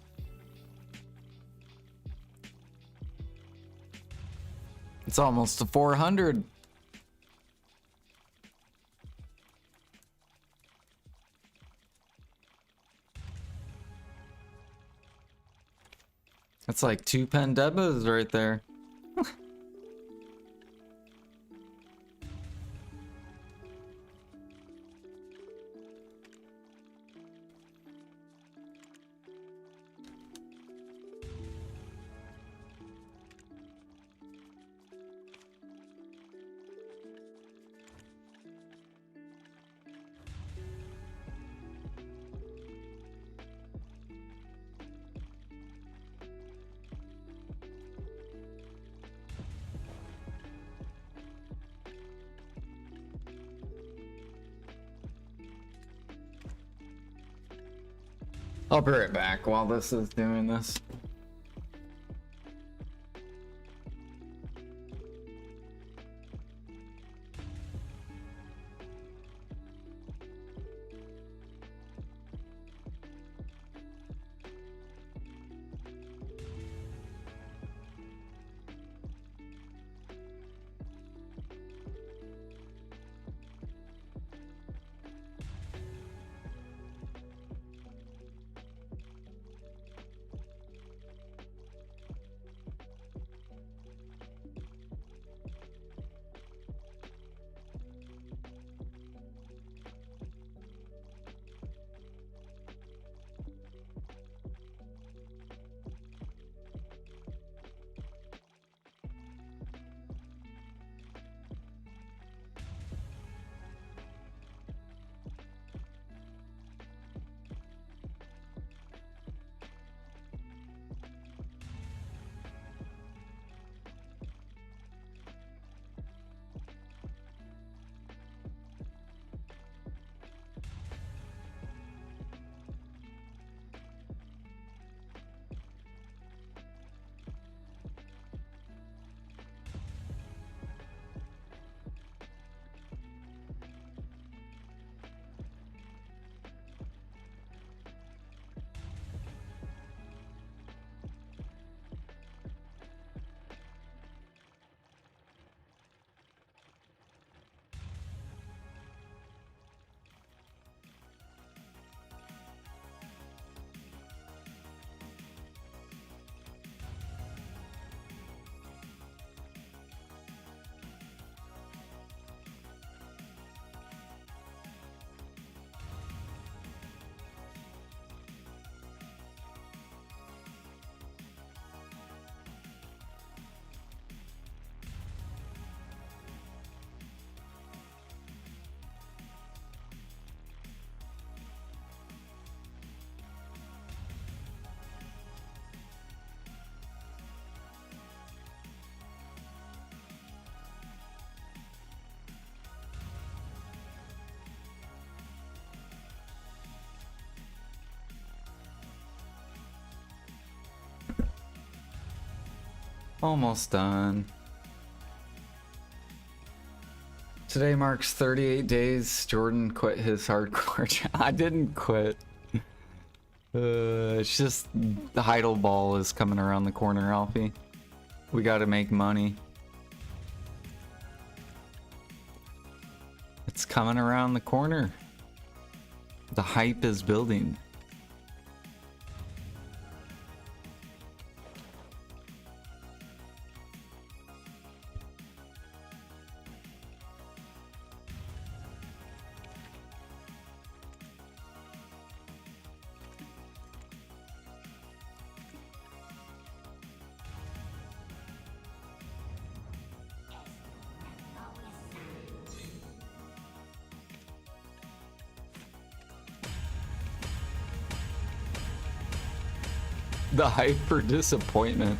Speaker 1: It's almost to 400. That's like 2 Pandebas right there. I'll be right back while this is doing this. Almost done. Today marks 38 days. Jordan quit his hardcore job. I didn't quit. It's just the Heidel ball is coming around the corner, Alfie. We gotta make money. It's coming around the corner. The hype is building. The hyper disappointment.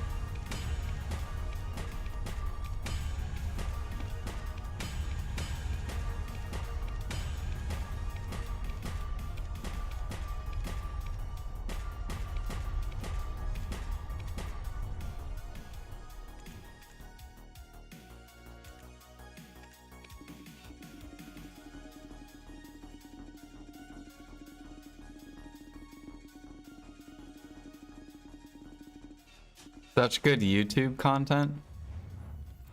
Speaker 1: Such good YouTube content.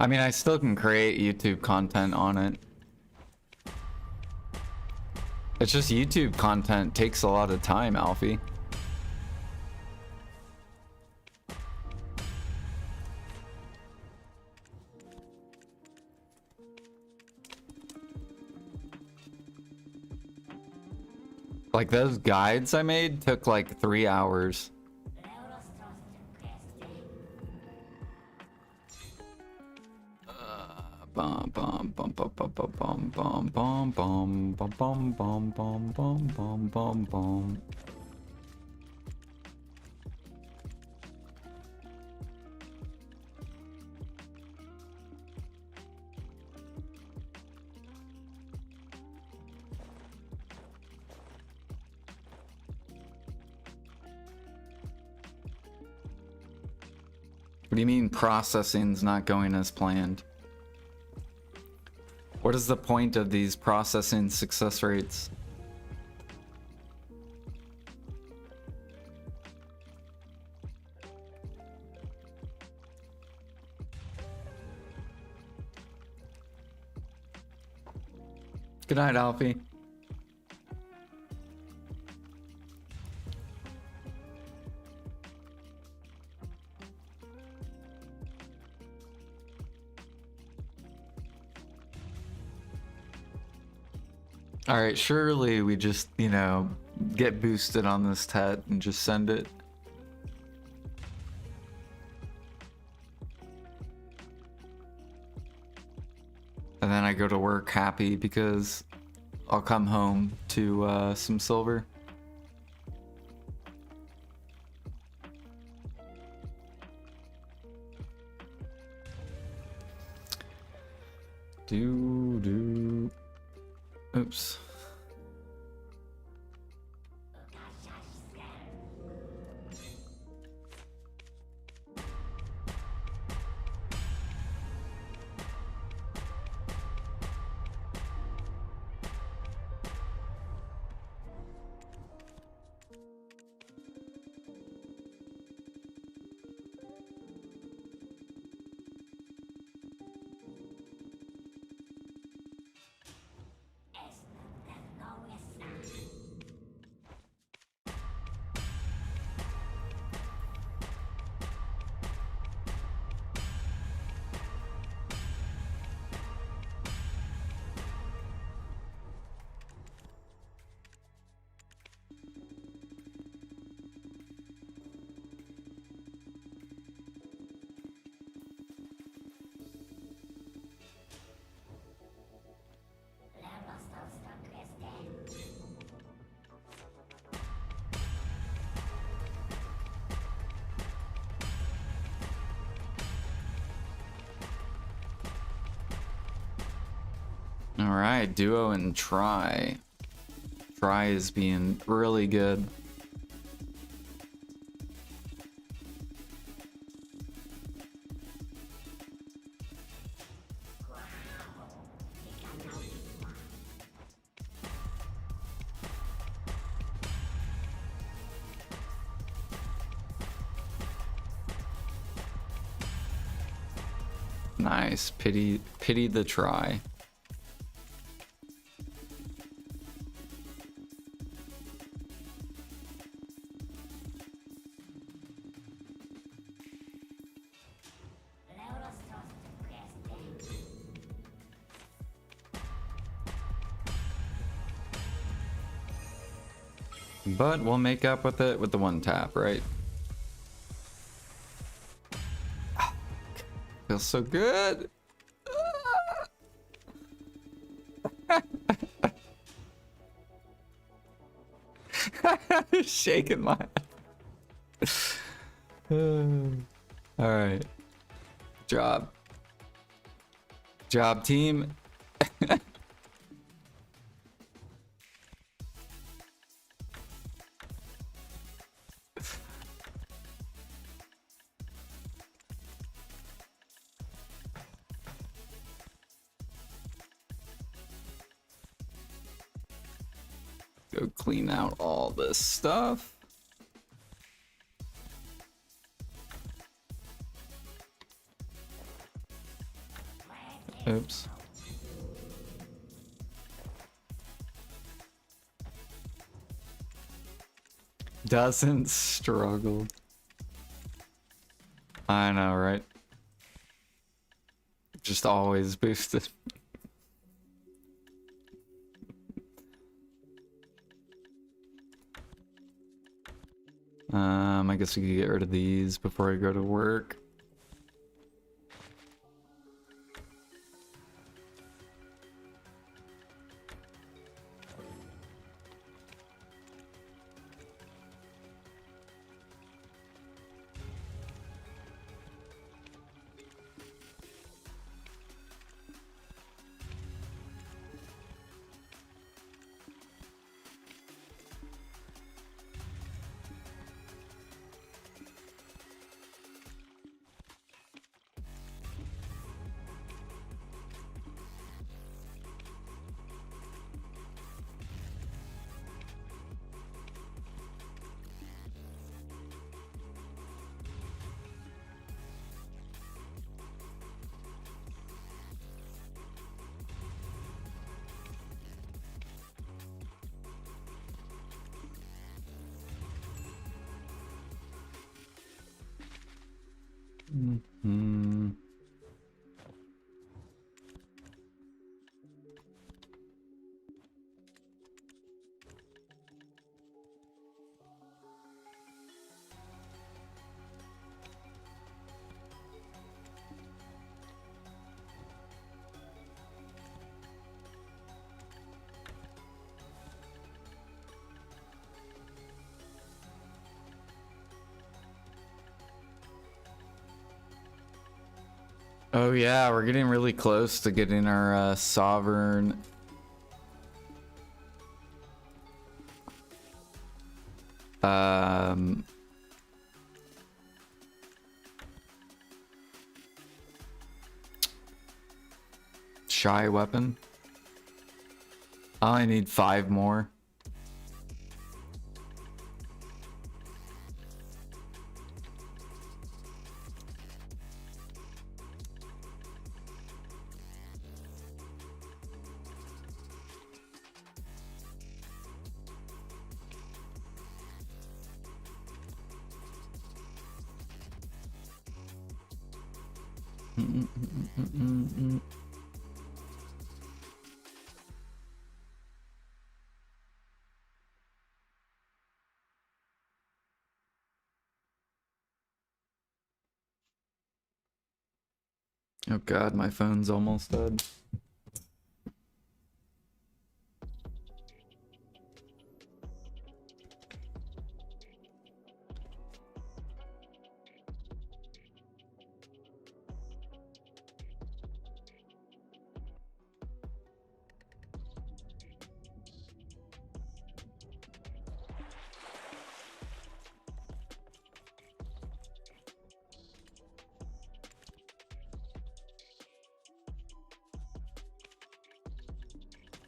Speaker 1: I mean, I still can create YouTube content on it. It's just YouTube content takes a lot of time, Alfie. Like those guides I made took like 3 hours. Bum bum bum bum bum bum bum bum bum bum bum bum bum bum bum bum bum. What do you mean processing's not going as planned? What is the point of these processing success rates? Good night, Alfie. Alright, surely we just, you know, get boosted on this tet and just send it. And then I go to work happy because I'll come home to some silver. Oops. Alright, duo and try. Try is being really good. Nice. Pity the try. But we'll make up with it with the one tap, right? Feels so good. Shaking my head. All right. Job team. Go clean out all this stuff. Oops. Doesn't struggle. I know, right? Just always boosted. I guess we could get rid of these before I go to work. Hmm. Oh yeah, we're getting really close to getting our sovereign. Shy weapon. I need 5 more. Oh god, my phone's almost dead.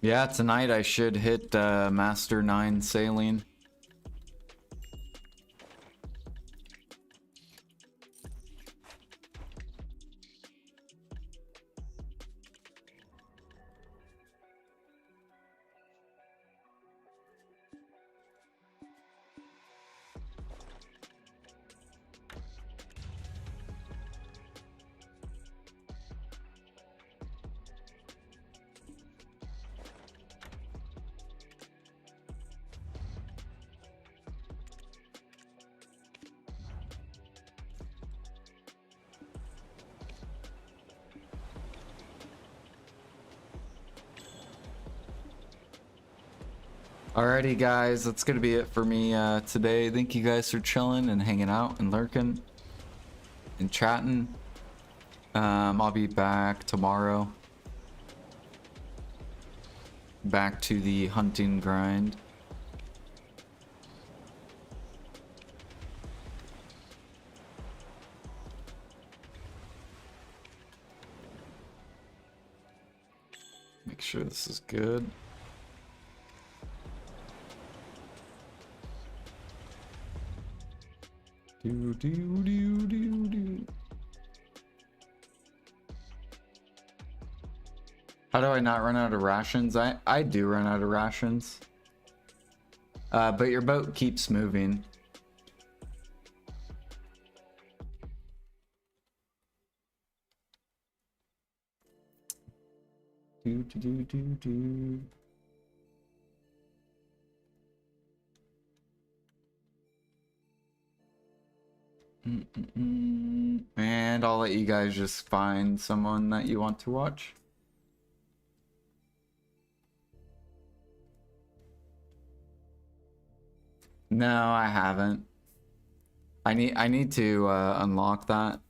Speaker 1: Yeah, tonight I should hit Master 9 Saline. Alrighty guys, that's gonna be it for me today. Thank you guys for chilling and hanging out and lurking and chatting. I'll be back tomorrow. Back to the hunting grind. Make sure this is good. Do do do do do. How do I not run out of rations? I do run out of rations. But your boat keeps moving. Do. And I'll let you guys just find someone that you want to watch. No, I haven't. I need to unlock that.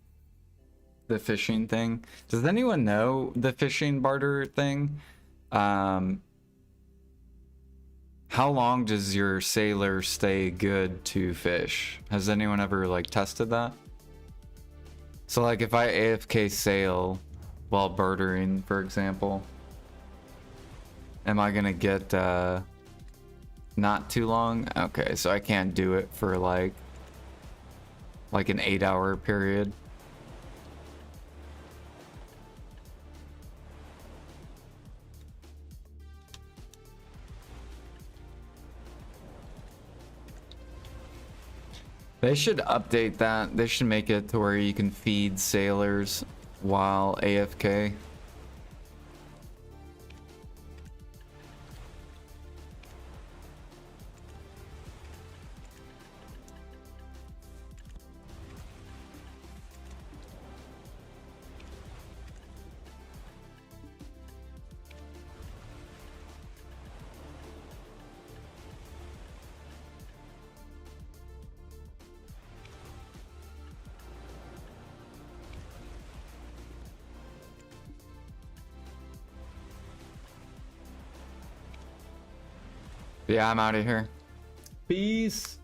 Speaker 1: The fishing thing. Does anyone know the fishing barter thing? How long does your sailor stay good to fish? Has anyone ever like tested that? So like if I AFK sail while bartering, for example, am I gonna get not too long? Okay, so I can't do it for like an 8-hour period. They should update that. They should make it to where you can feed sailors while AFK. Yeah, I'm out of here. Peace.